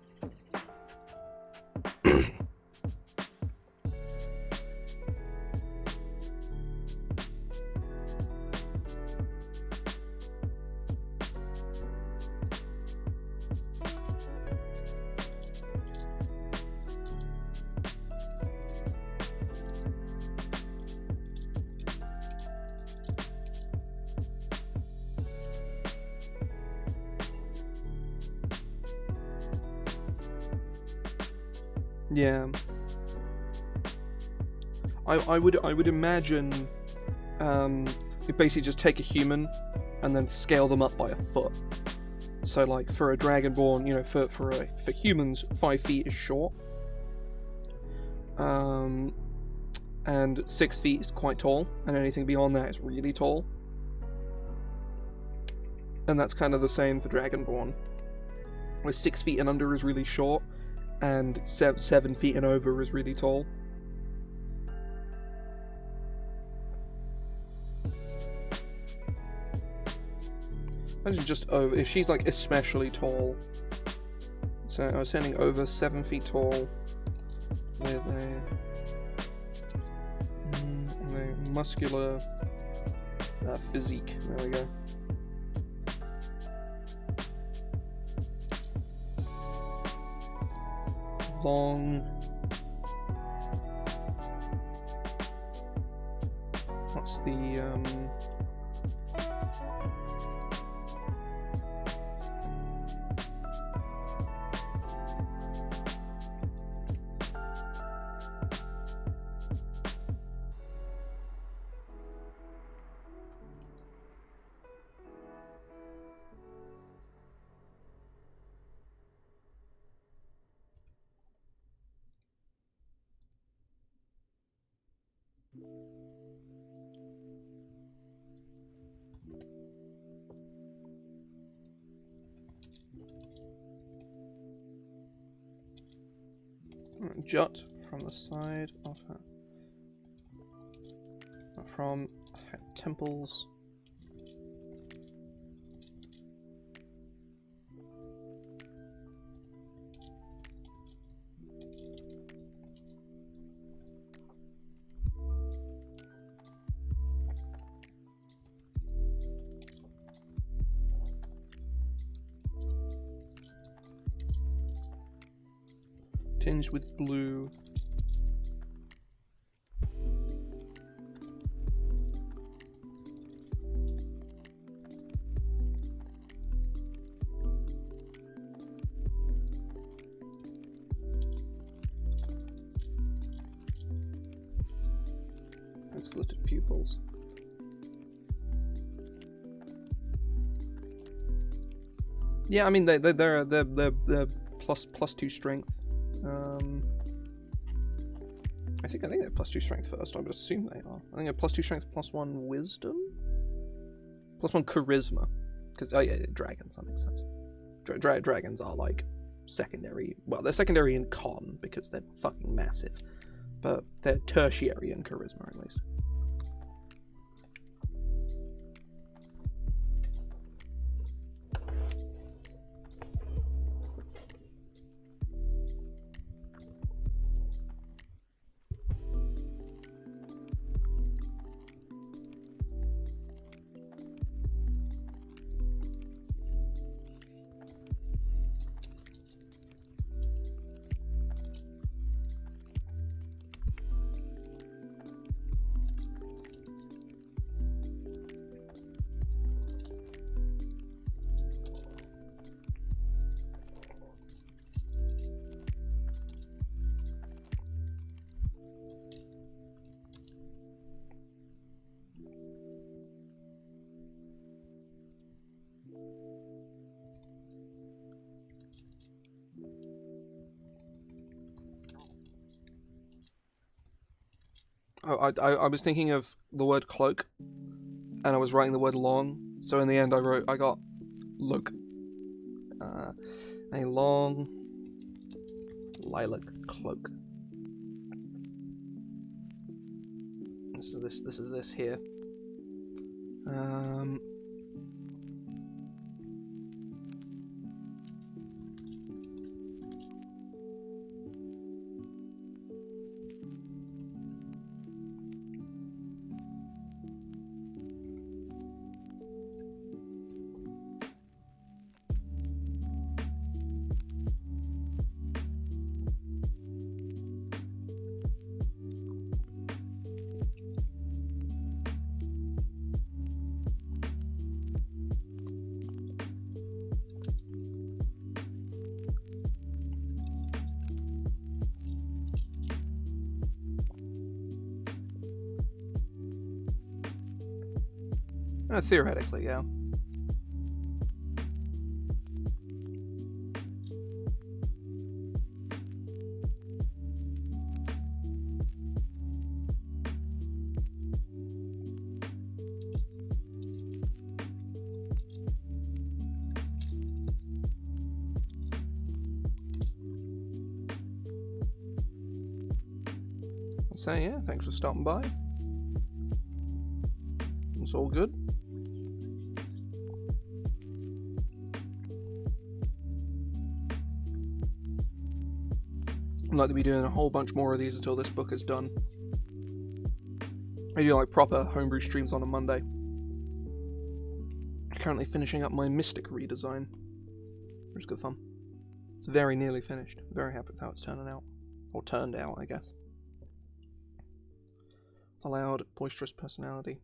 Yeah. I would imagine you basically just take a human and then scale them up by a foot. So like for a dragonborn, you know, for humans, 5 feet is short. And 6 feet is quite tall, and anything beyond that is really tall. And that's kind of the same for dragonborn, where 6 feet and under is really short, and 7 feet and over is really tall. Imagine just over, if she's like especially tall. So I was standing over 7 feet tall with a muscular physique. There we go. Long. What's the jut from the side of her, from her temples. Tinged with blue. And slitted pupils. Yeah, I mean they're plus 2 strength. I think they're plus 2 strength first. I would assume they are. I think they're plus 2 strength, plus 1 wisdom, plus 1 charisma. Because yeah, dragons. That makes sense. Dragons are like secondary. Well, they're secondary in con because they're fucking massive, but they're tertiary in charisma at least. Oh, I was thinking of the word cloak, and I was writing the word long. So in the end, I got look. A long lilac cloak. This is this here. Theoretically, yeah. So yeah, thanks for stopping by. It's all good. I'd like to be doing a whole bunch more of these until this book is done. I do like proper homebrew streams on a Monday. Currently finishing up my Mystic redesign, which is good fun. It's very nearly finished. Very happy with how it's turning out. Or turned out, I guess. A loud, boisterous personality.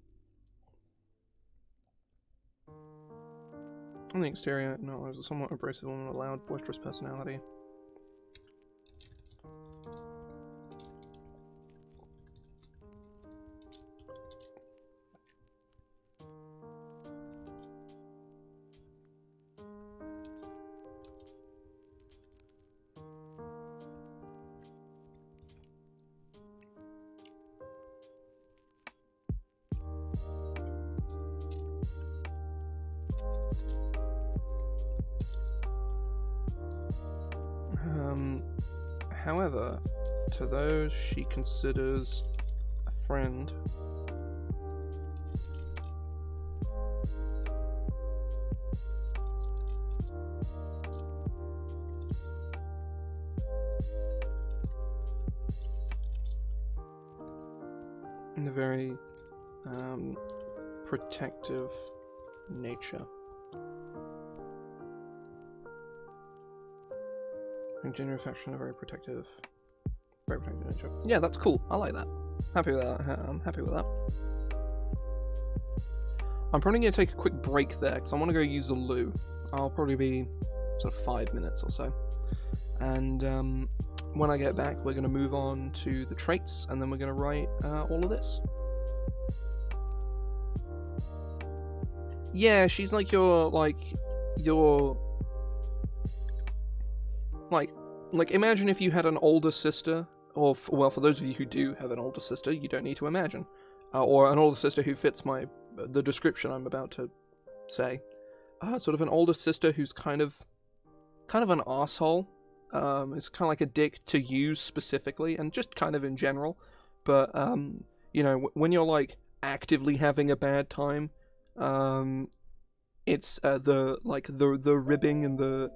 On the exterior, no, there's a somewhat abrasive woman with a loud, boisterous personality. However, to those she considers a friend, in a very protective nature. Genuine affection, a very protective nature. Yeah, that's cool. I like that. Happy with that. I'm happy with that. I'm probably going to take a quick break there because I want to go use the loo. I'll probably be sort of 5 minutes or so. And when I get back, we're going to move on to the traits, and then we're going to write all of this. Yeah, she's like your imagine if you had an older sister, or well, for those of you who do have an older sister, you don't need to imagine, or an older sister who fits the description I'm about to say. Sort of an older sister who's kind of an asshole. Is kind of like a dick to you specifically, and just kind of in general. But you know, when you're like actively having a bad time, it's the ribbing and the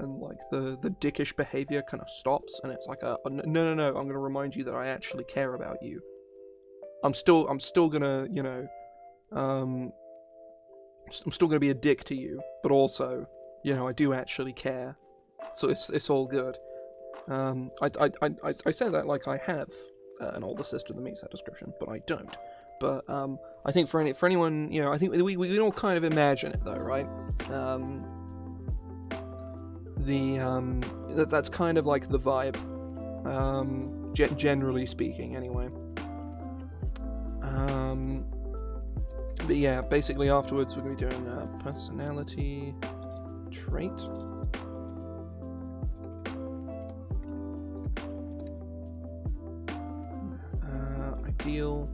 dickish behavior kind of stops, and it's like no, I'm gonna remind you that I actually care about you. I'm still gonna, you know, I'm still gonna be a dick to you, but also, you know, I do actually care. So it's all good. I say that like I have an older sister that meets that description, but I don't. But I think for anyone, you know, I think we can all kind of imagine it though, right? That's kind of like the vibe, generally speaking, anyway. But yeah, basically afterwards we're gonna be doing a personality trait. Ideal.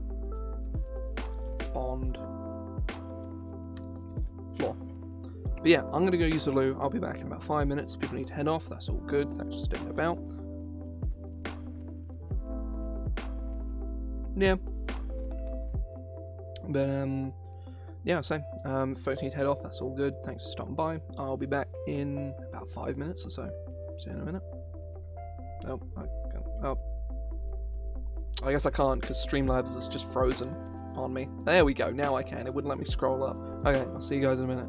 Bond. Floor. But yeah, I'm gonna go use the loo. I'll be back in about 5 minutes. People need to head off. That's all good. Thanks for sticking about. Yeah. But yeah, so folks need to head off. That's all good. Thanks for stopping by. I'll be back in about 5 minutes or so. See you in a minute. I guess I can't because Streamlabs is just frozen on me. There we go, now I can. It wouldn't let me scroll up. Okay, I'll see you guys in a minute.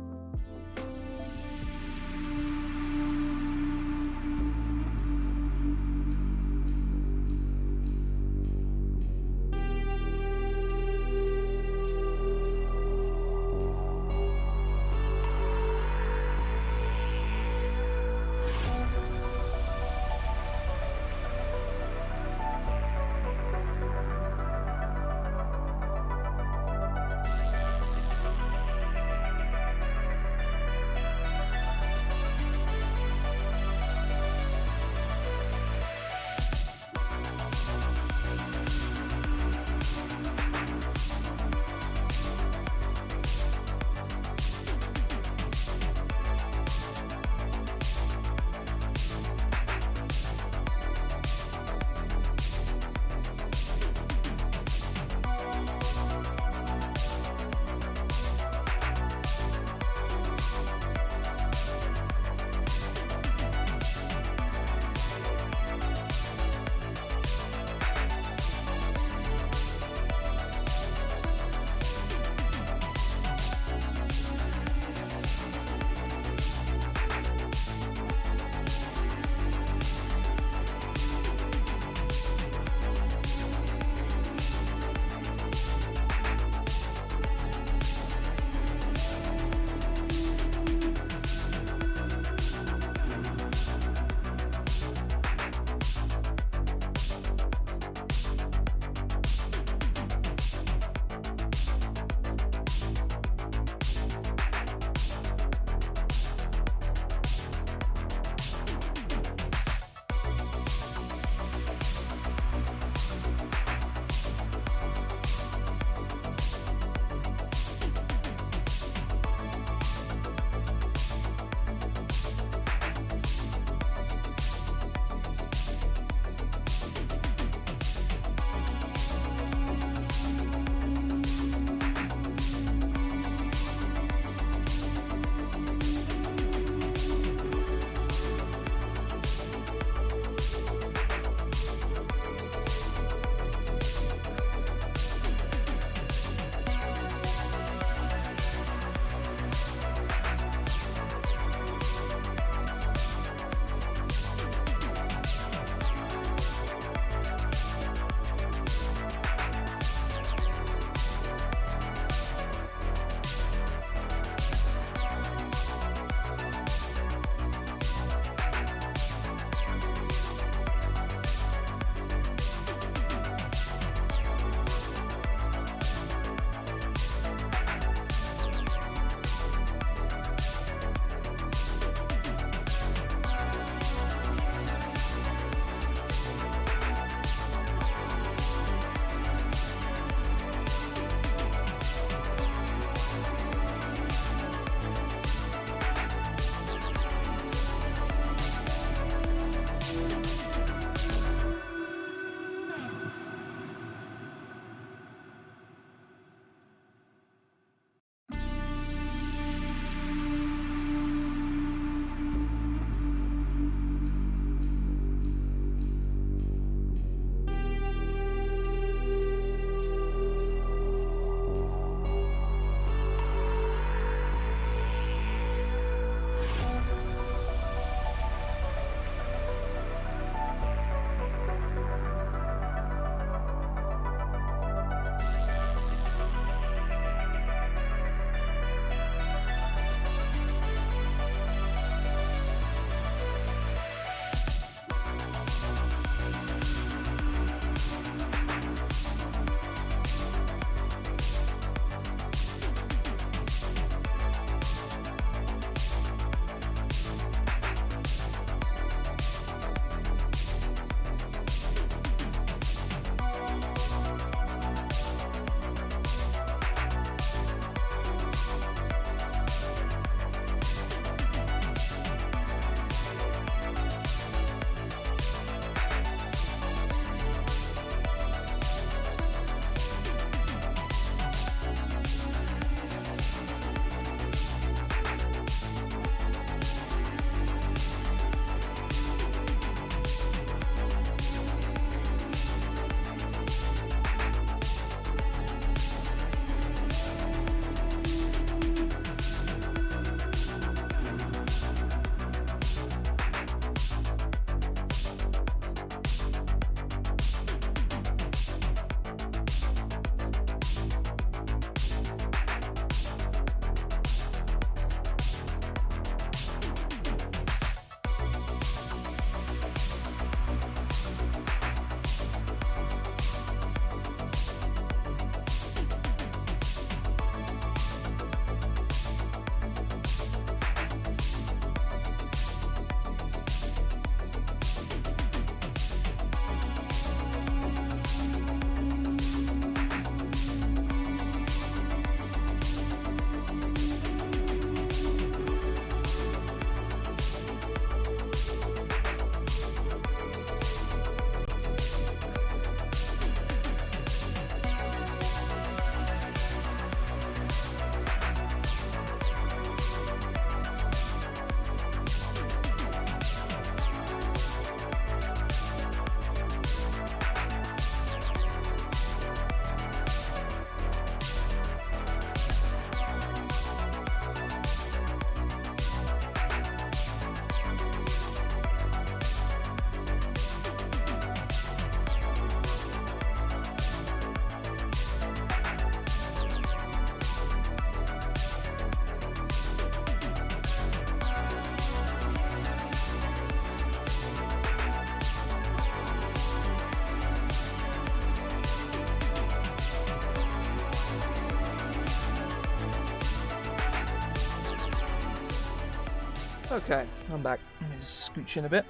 Okay, I'm back. Let me just scooch in a bit.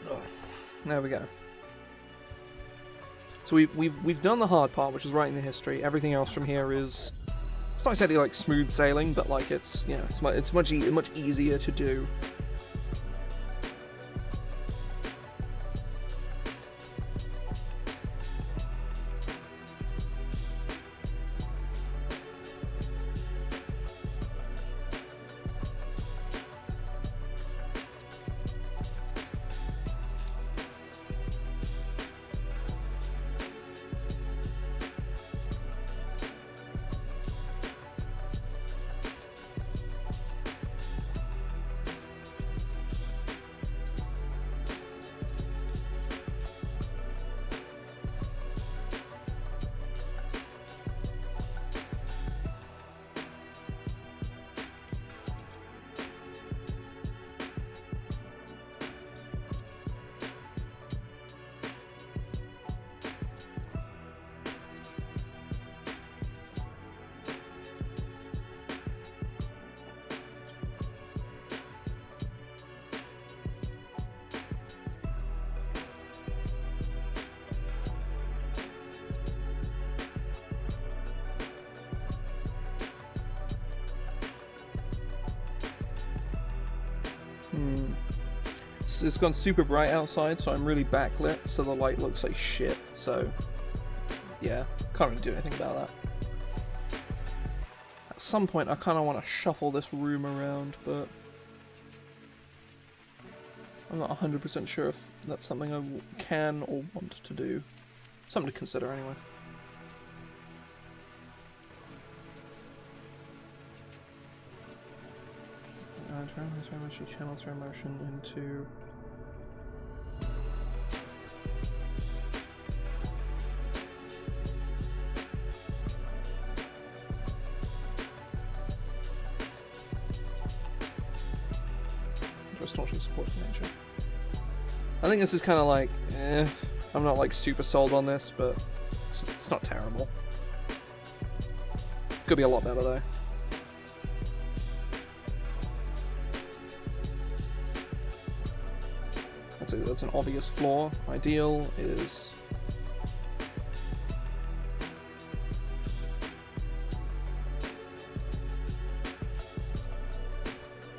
Ugh. There we go. So we've done the hard part, which is writing the history. Everything else from here is, it's not exactly like smooth sailing, but like it's, you know, it's much easier to do. It's gone super bright outside, so I'm really backlit, so the light looks like shit. So, yeah, can't really do anything about that. At some point, I kind of want to shuffle this room around, but I'm not 100% sure if that's something I can or want to do. Something to consider, anyway. Channels her emotion into... Staunchly supports nature. I think this is kind of like, I'm not like super sold on this, but it's not terrible. Could be a lot better though. That's an obvious flaw. Ideal is...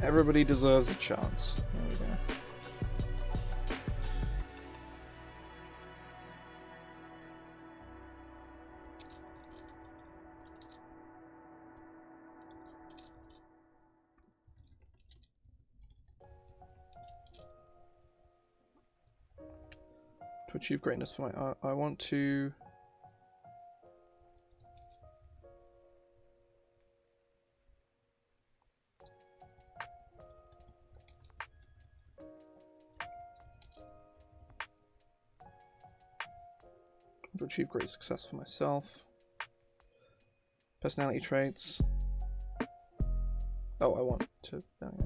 Everybody deserves a chance. There we go. To achieve greatness for my art, I want to... To achieve great success for myself. Personality traits. Oh, I want to... Oh, yeah.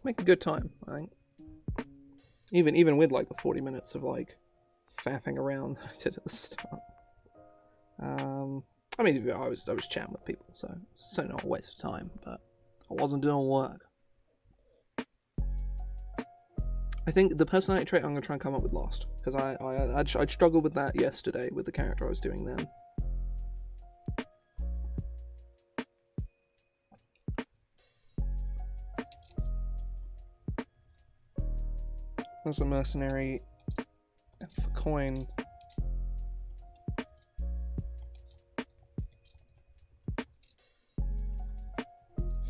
Make a good time, I think. Even with like the 40 minutes of like faffing around that I did at the start. I mean, I was chatting with people, so it's certainly not a waste of time, but I wasn't doing work. I think the personality trait I'm gonna try and come up with last, because I struggled with that yesterday with the character I was doing then. There's a mercenary for coin.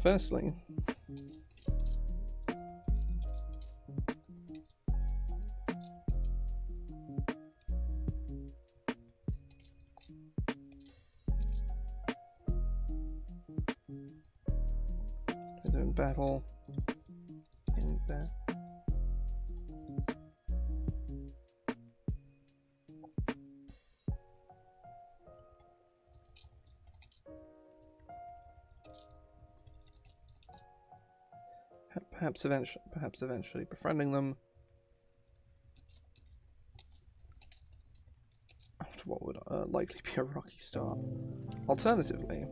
Firstly, battle in there. Perhaps eventually befriending them. After what would likely be a rocky start. Alternatively,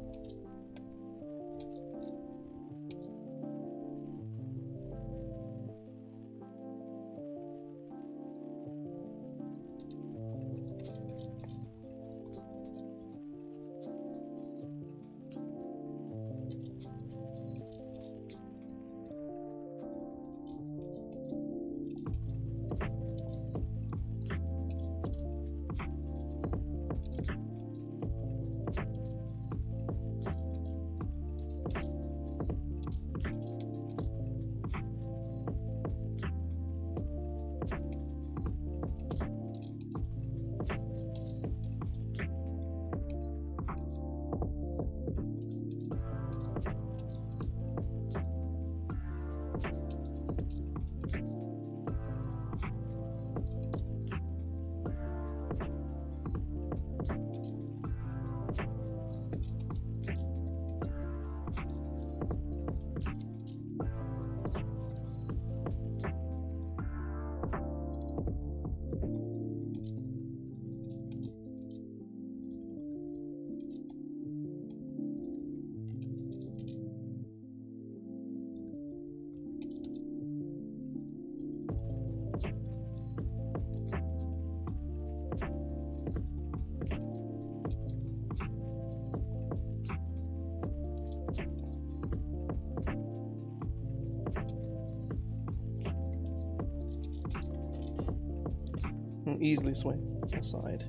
easily swing aside.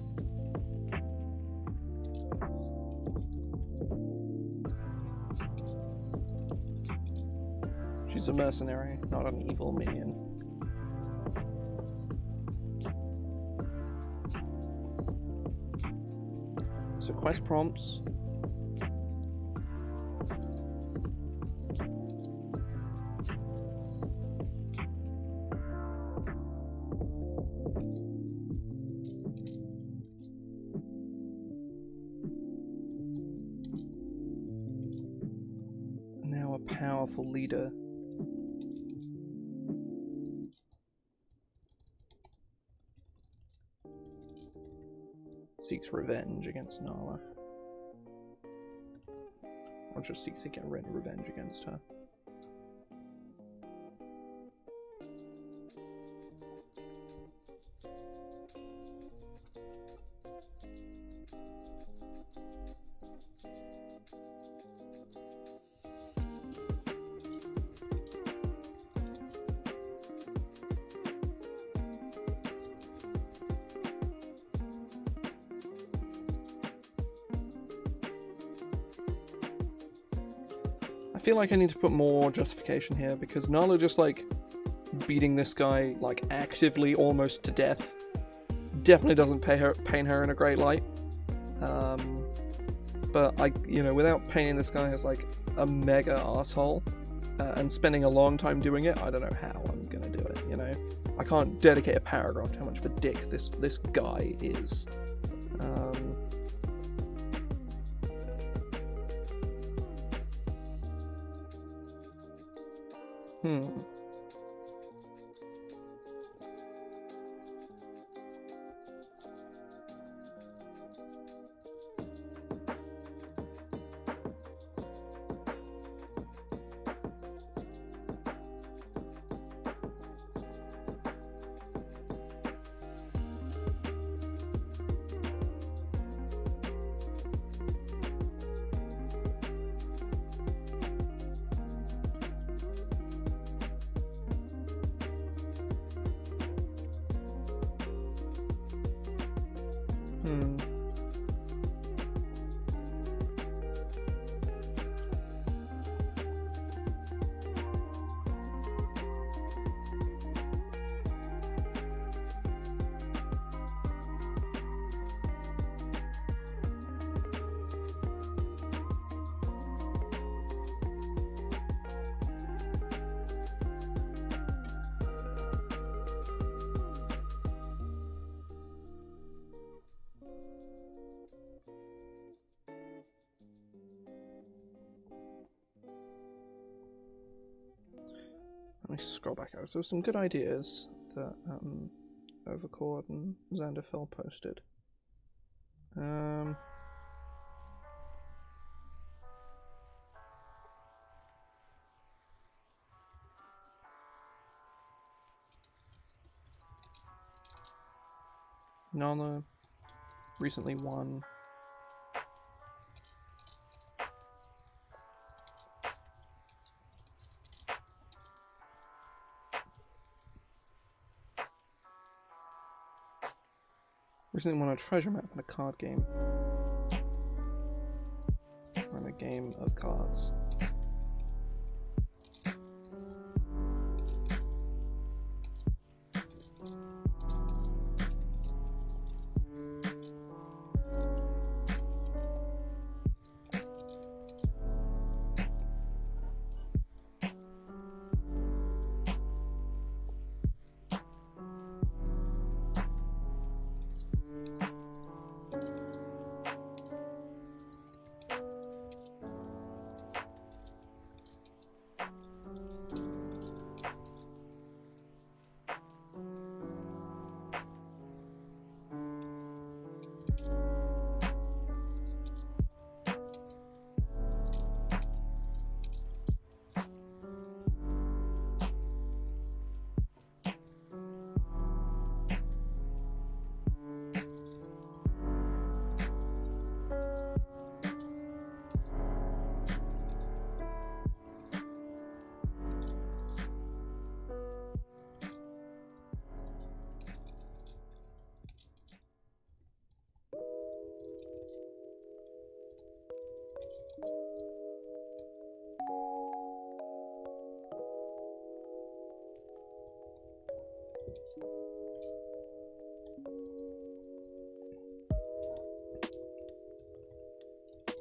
She's a mercenary, not an evil minion. So quest prompts. Now a powerful leader. Seeks revenge against Nala. Or just seeks to get revenge against her. I feel like I need to put more justification here, because Nala just, like, beating this guy, like, actively almost to death definitely doesn't paint her in a great light. But, without painting this guy as, like, a mega asshole, and spending a long time doing it, I don't know how I'm gonna do it, you know? I can't dedicate a paragraph to how much of a dick this guy is. me scroll back over. So some good ideas that Overcord and Xanderfell posted. Nala recently won a treasure map in a card game. Or in a game of cards.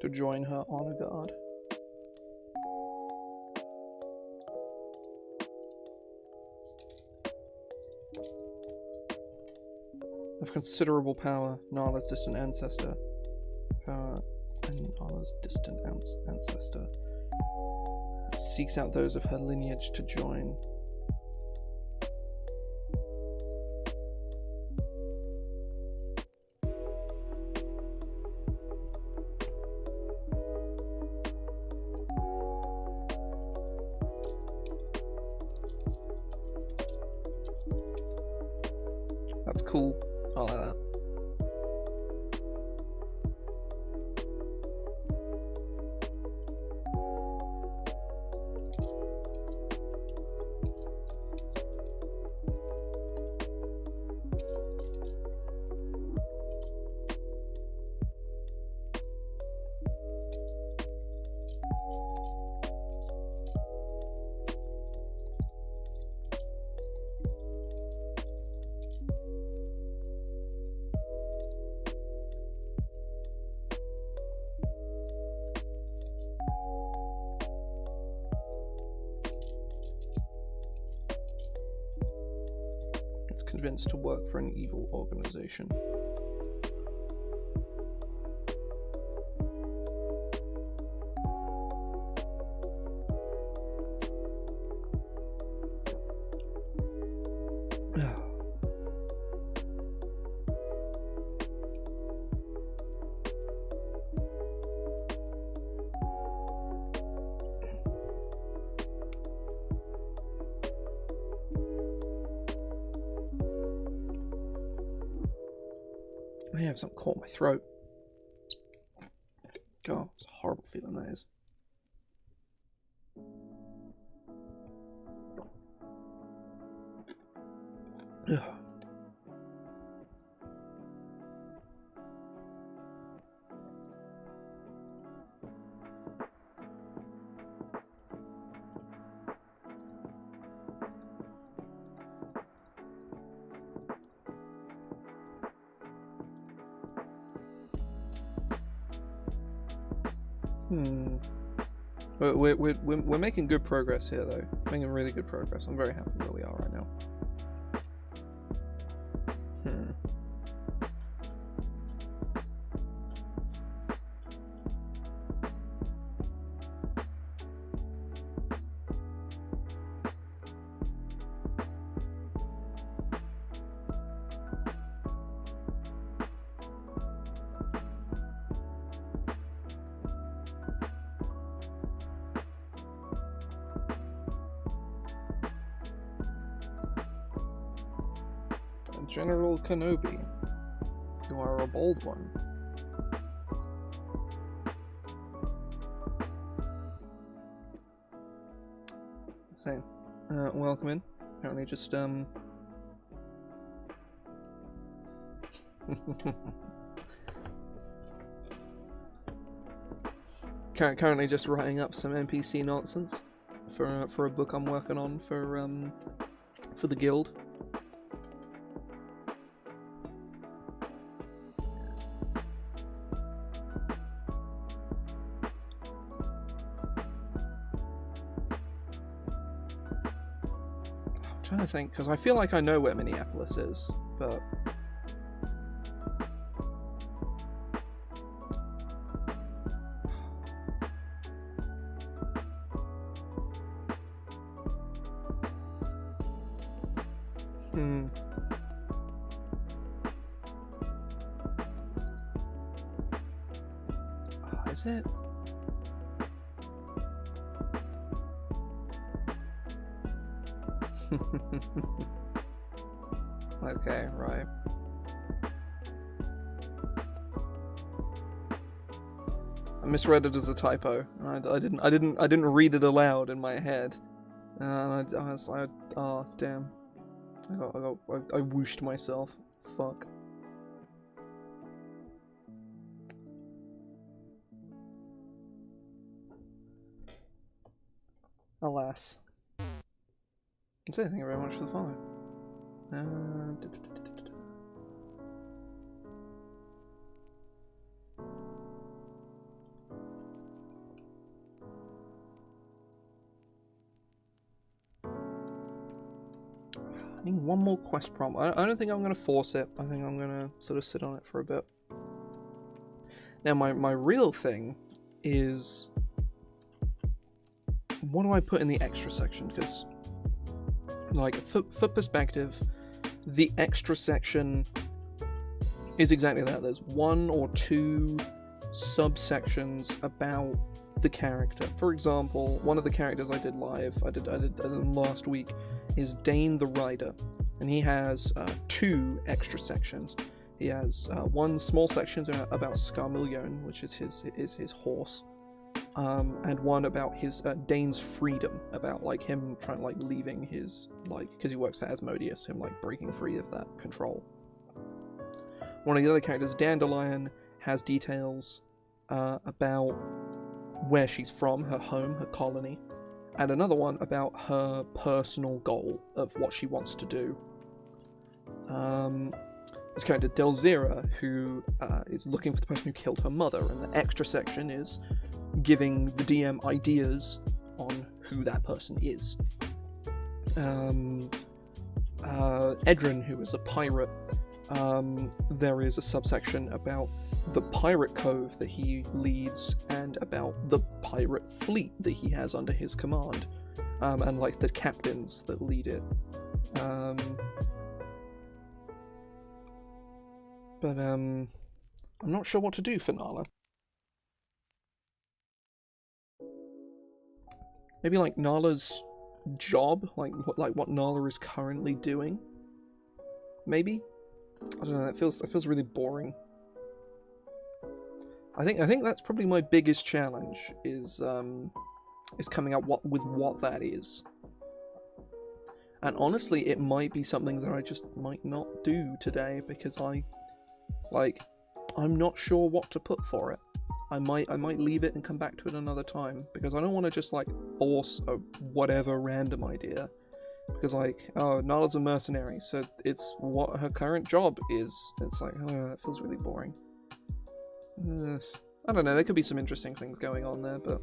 To join her honor guard. Of considerable power, Nala's distant ancestor. Power and Nala's distant ancestor seeks out those of her lineage to join. That's cool. I like that. Convinced to work for an evil organization. I have something caught in my throat. God, it's a horrible feeling that is. We're making good progress here, though. Making really good progress. I'm very happy where we are right now. General Kenobi. You are a bold one. So, welcome in. Apparently just, currently just writing up some NPC nonsense for a book I'm working on for the guild. I'm trying to think, because I feel like I know where Minneapolis is, but is it? Okay, right. I misread it as a typo. I didn't read it aloud in my head. And I was like, oh damn. I whooshed myself. Fuck. Alas. So thank you very much for the follow. I need one more quest prompt. I don't think I'm going to force it. I think I'm going to sort of sit on it for a bit. Now, my real thing is... what do I put in the extra section? Because, like, for perspective, the extra section is exactly that. There's one or two subsections about the character. For example, one of the characters I did live, I did last week, is Dane the Rider, and he has two extra sections. He has one small section about Scarmillion, which is his horse, and one about his Dane's freedom, about like him trying like leaving his because he works for Asmodeus, him like breaking free of that control. One of the other characters, Dandelion, has details about where she's from, her home, her colony, and another one about her personal goal of what she wants to do. This character, Delzira, who is looking for the person who killed her mother, and the extra section is giving the DM ideas on who that person is. Edrin, who is a pirate, there is a subsection about the pirate cove that he leads and about the pirate fleet that he has under his command, and like the captains that lead it. But I'm not sure what to do for Nala. Maybe like Nala's job, like what Nala is currently doing. Maybe, I don't know. That feels really boring. I think that's probably my biggest challenge is coming up with what that is. And honestly, it might be something that I just might not do today because I'm not sure what to put for it. I might leave it and come back to it another time because I don't want to just like force a whatever random idea. Because like, oh, Nala's a mercenary, so it's what her current job is. It's like, oh, that feels really boring. I don't know, there could be some interesting things going on there, but...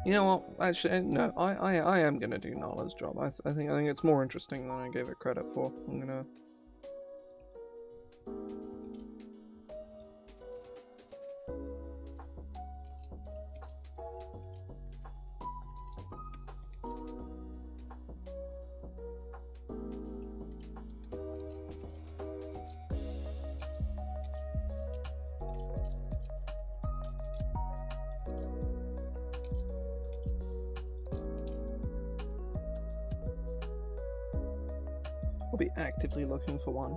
You know what? Actually, no. I am gonna do Nala's job. I think it's more interesting than I gave it credit for. I'm gonna. I'll be actively looking for one.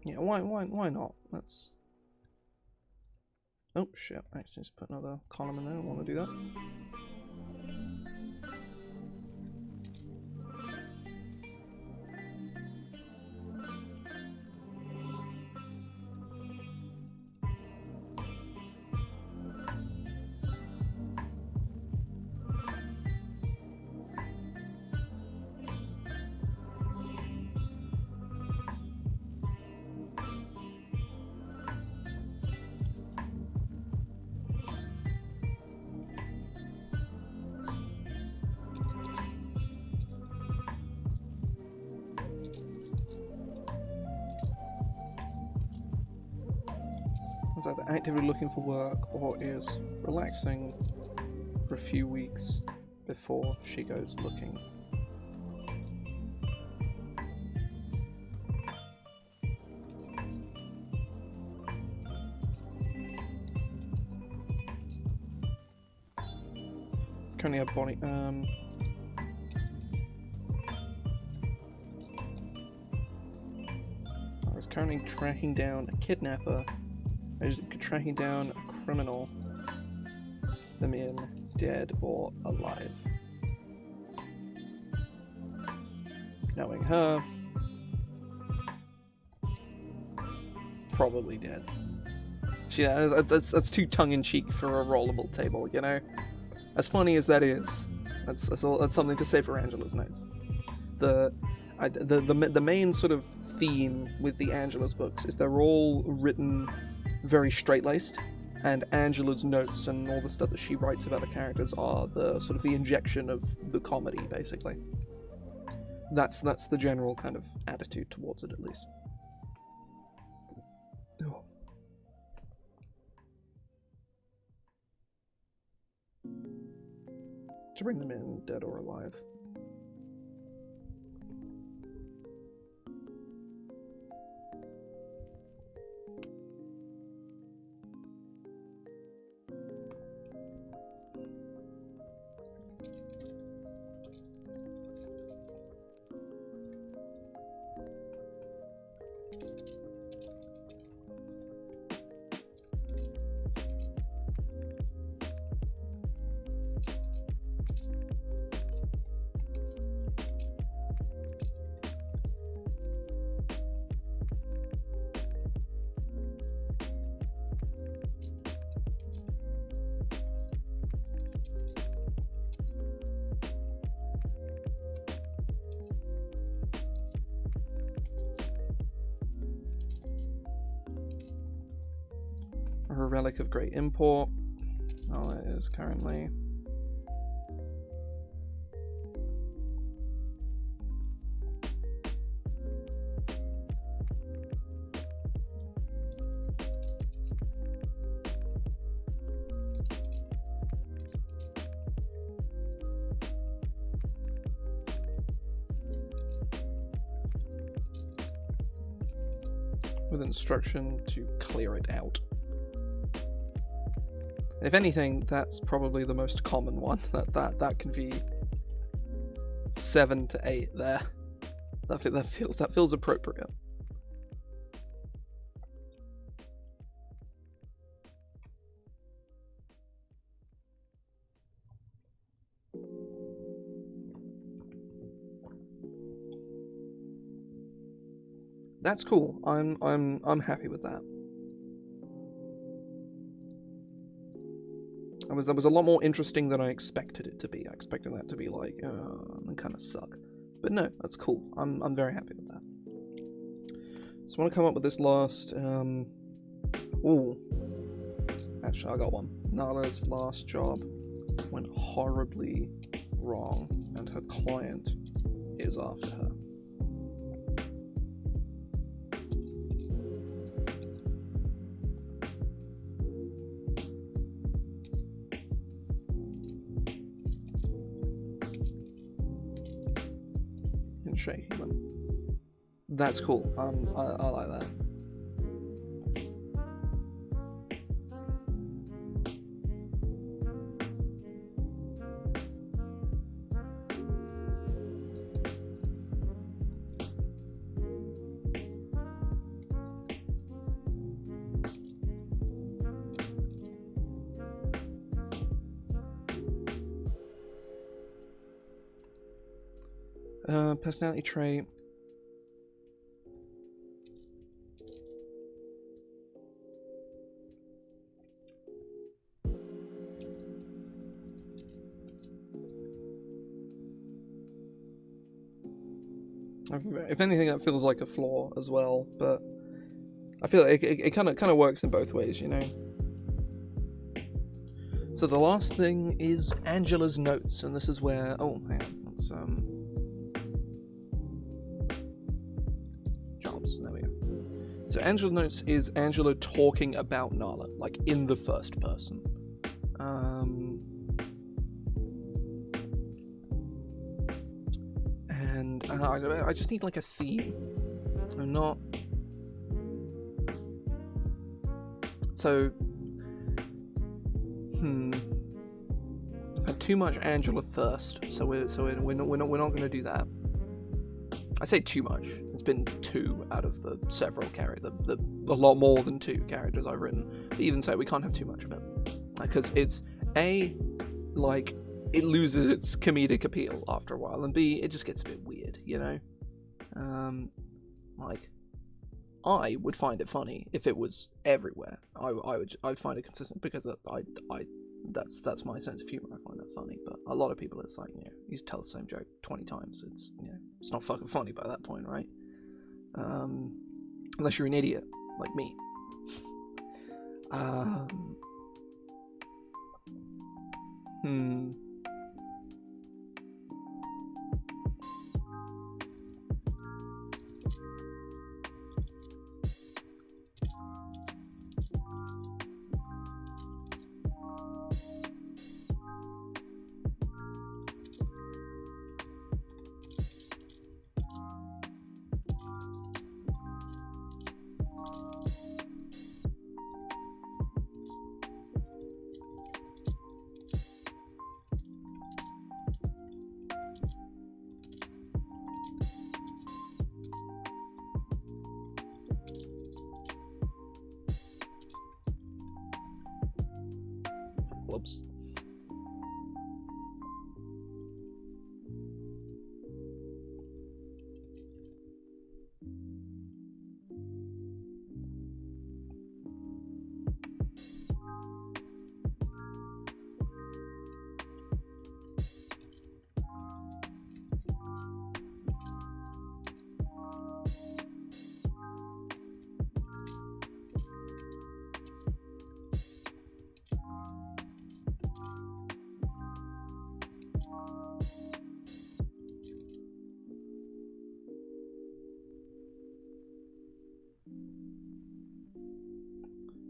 Yeah, why not? Let's... Oh shit, I actually just put another column in there, I don't want to do that. Is either actively looking for work or is relaxing for a few weeks before she goes looking. Currently a body I was currently tracking down a kidnapper. I was tracking down a criminal, them in dead or alive. Knowing her, probably dead. Yeah, that's too tongue-in-cheek for a rollable table, you know? As funny as that is, that's something to say for Angela's notes. The main sort of theme with the Angela's books is they're all written very straight-laced, and Angela's notes and all the stuff that she writes about the characters are the sort of the injection of the comedy, basically. That's the general kind of attitude towards it, at least. Oh. To bring them in, dead or alive. A relic of great import. Oh, it is currently. With instruction to clear it out. If anything, that's probably the most common one. That can be 7 to 8 there. That feels appropriate. That's cool. I'm happy with that. That was a lot more interesting than I expected it to be. I expected that to be like, and kind of suck. But no, that's cool. I'm very happy with that. So I want to come up with this last. Ooh, actually, I got one. Nala's last job went horribly wrong, and her client is after her. And shaking them. That's cool. I like that. Personality trait. If anything, that feels like a flaw as well, but I feel like it kind of works in both ways, you know. So the last thing is Angela's notes, and this is where hang on, let's jobs. There we go. So Angela's notes is Angela talking about Nala, like in the first person. And I just need like a theme. I'm not. So, I've had too much Angela thirst, so we're not going to do that. I say too much. It's been 2 out of the several characters, a lot more than 2 characters I've written. But even so, we can't have too much of it, because it's like it loses its comedic appeal after a while, and B, it just gets a bit weird, you know. Like, I would find it funny if it was everywhere. I'd find it consistent, because that's my sense of humor. I find that funny, but a lot of people, it's like, you know, you tell the same joke 20 times. It's, you know, it's not fucking funny by that point, right? Unless you're an idiot like me. Whoops.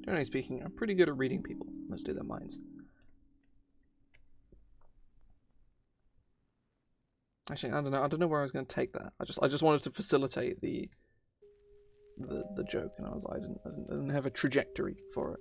Generally speaking, I'm pretty good at reading people. Let's do their minds. Actually, I don't know where I was going to take that. I just wanted to facilitate the joke, and I didn't have a trajectory for it.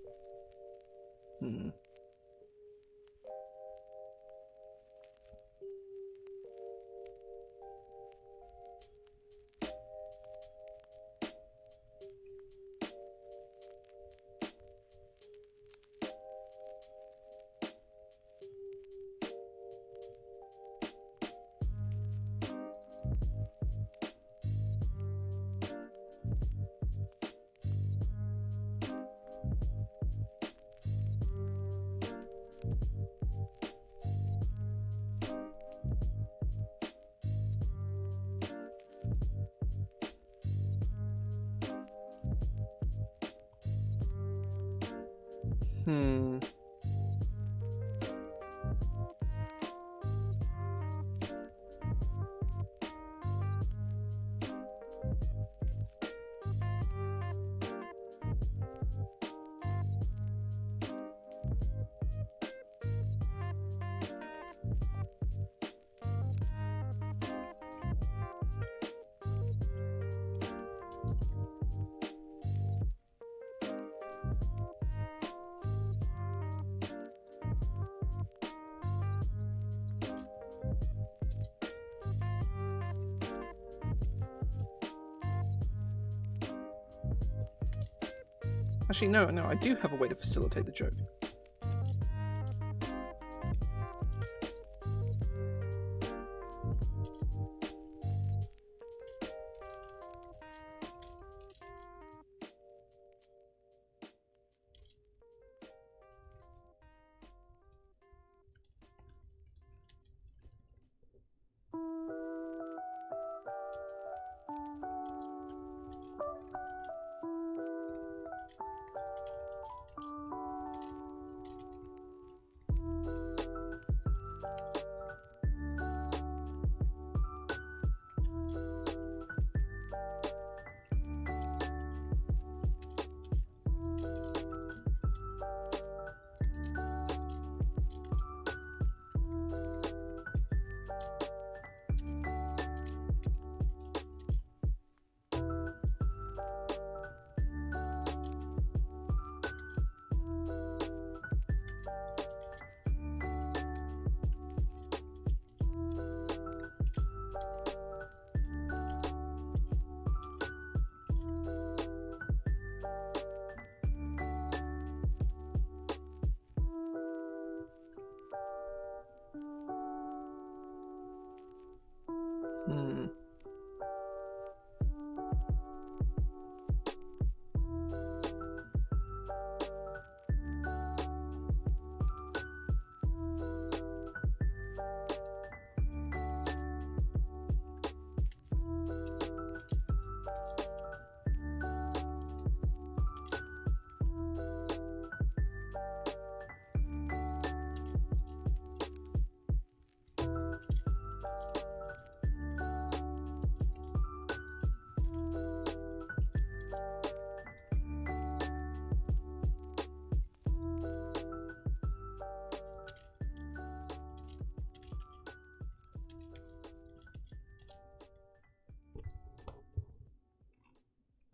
Actually, no, I do have a way to facilitate the joke.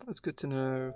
That's good to know.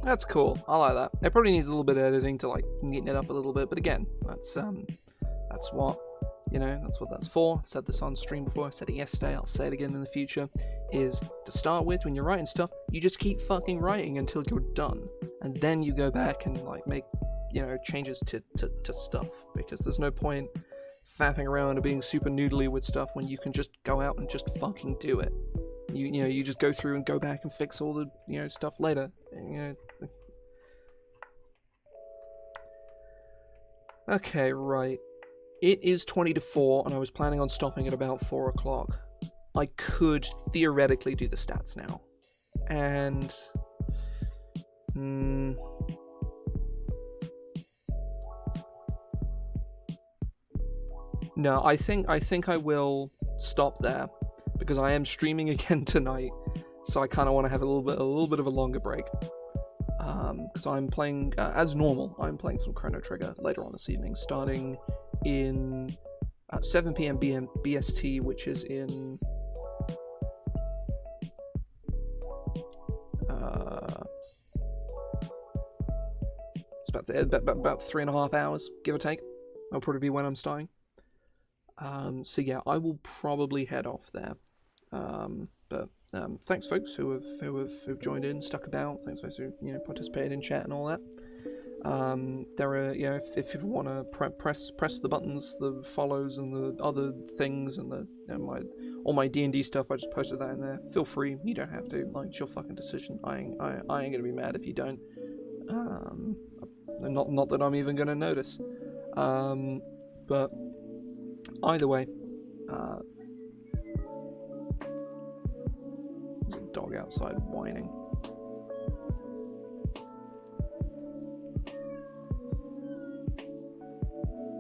That's cool. I like that. It probably needs a little bit of editing to like neaten it up a little bit, but again, that's what, you know, that's what that's for. I said this on stream before. I said it yesterday. I'll say it again in the future. Is to start with, when you're writing stuff, you just keep fucking writing until you're done, and then you go back and like make, you know, changes to stuff, because there's no point faffing around or being super noodly with stuff when you can just go out and just fucking do it. You know, you just go through and go back and fix all the, you know, stuff later. You know. Okay, right. It is 20 to 4, and I was planning on stopping at about 4 o'clock. I could theoretically do the stats now. And... no, I think I will stop there, because I am streaming again tonight, so I kind of want to have a little bit of a longer break. Because I'm playing, as normal, I'm playing some Chrono Trigger later on this evening, starting in 7 p.m. BST, which is in... it's about 3.5 hours, give or take. That'll probably be when I'm starting. So yeah, I will probably head off there. But thanks, folks who've joined in, stuck about. Thanks, folks who, you know, participated in chat and all that. There are, you know, if you want to press the buttons, the follows, and the other things, and the, you know, all my D&D stuff, I just posted that in there. Feel free. You don't have to. Like, it's your fucking decision. I ain't gonna be mad if you don't. Not that I'm even gonna notice. But either way, there's a dog outside whining.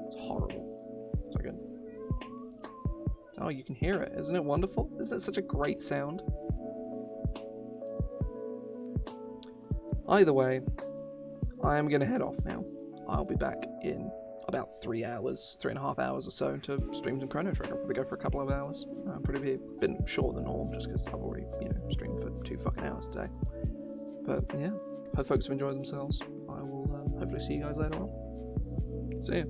It's horrible. Oh, you can hear it. Isn't it wonderful? Isn't it such a great sound? Either way, I am going to head off now. I'll be back in about 3.5 hours or so to stream some Chrono Trigger. I'll probably go for a couple of hours. Probably been shorter than normal just because I've already, streamed for 2 fucking hours today. But yeah, hope folks have enjoyed themselves. I will hopefully see you guys later on. See ya.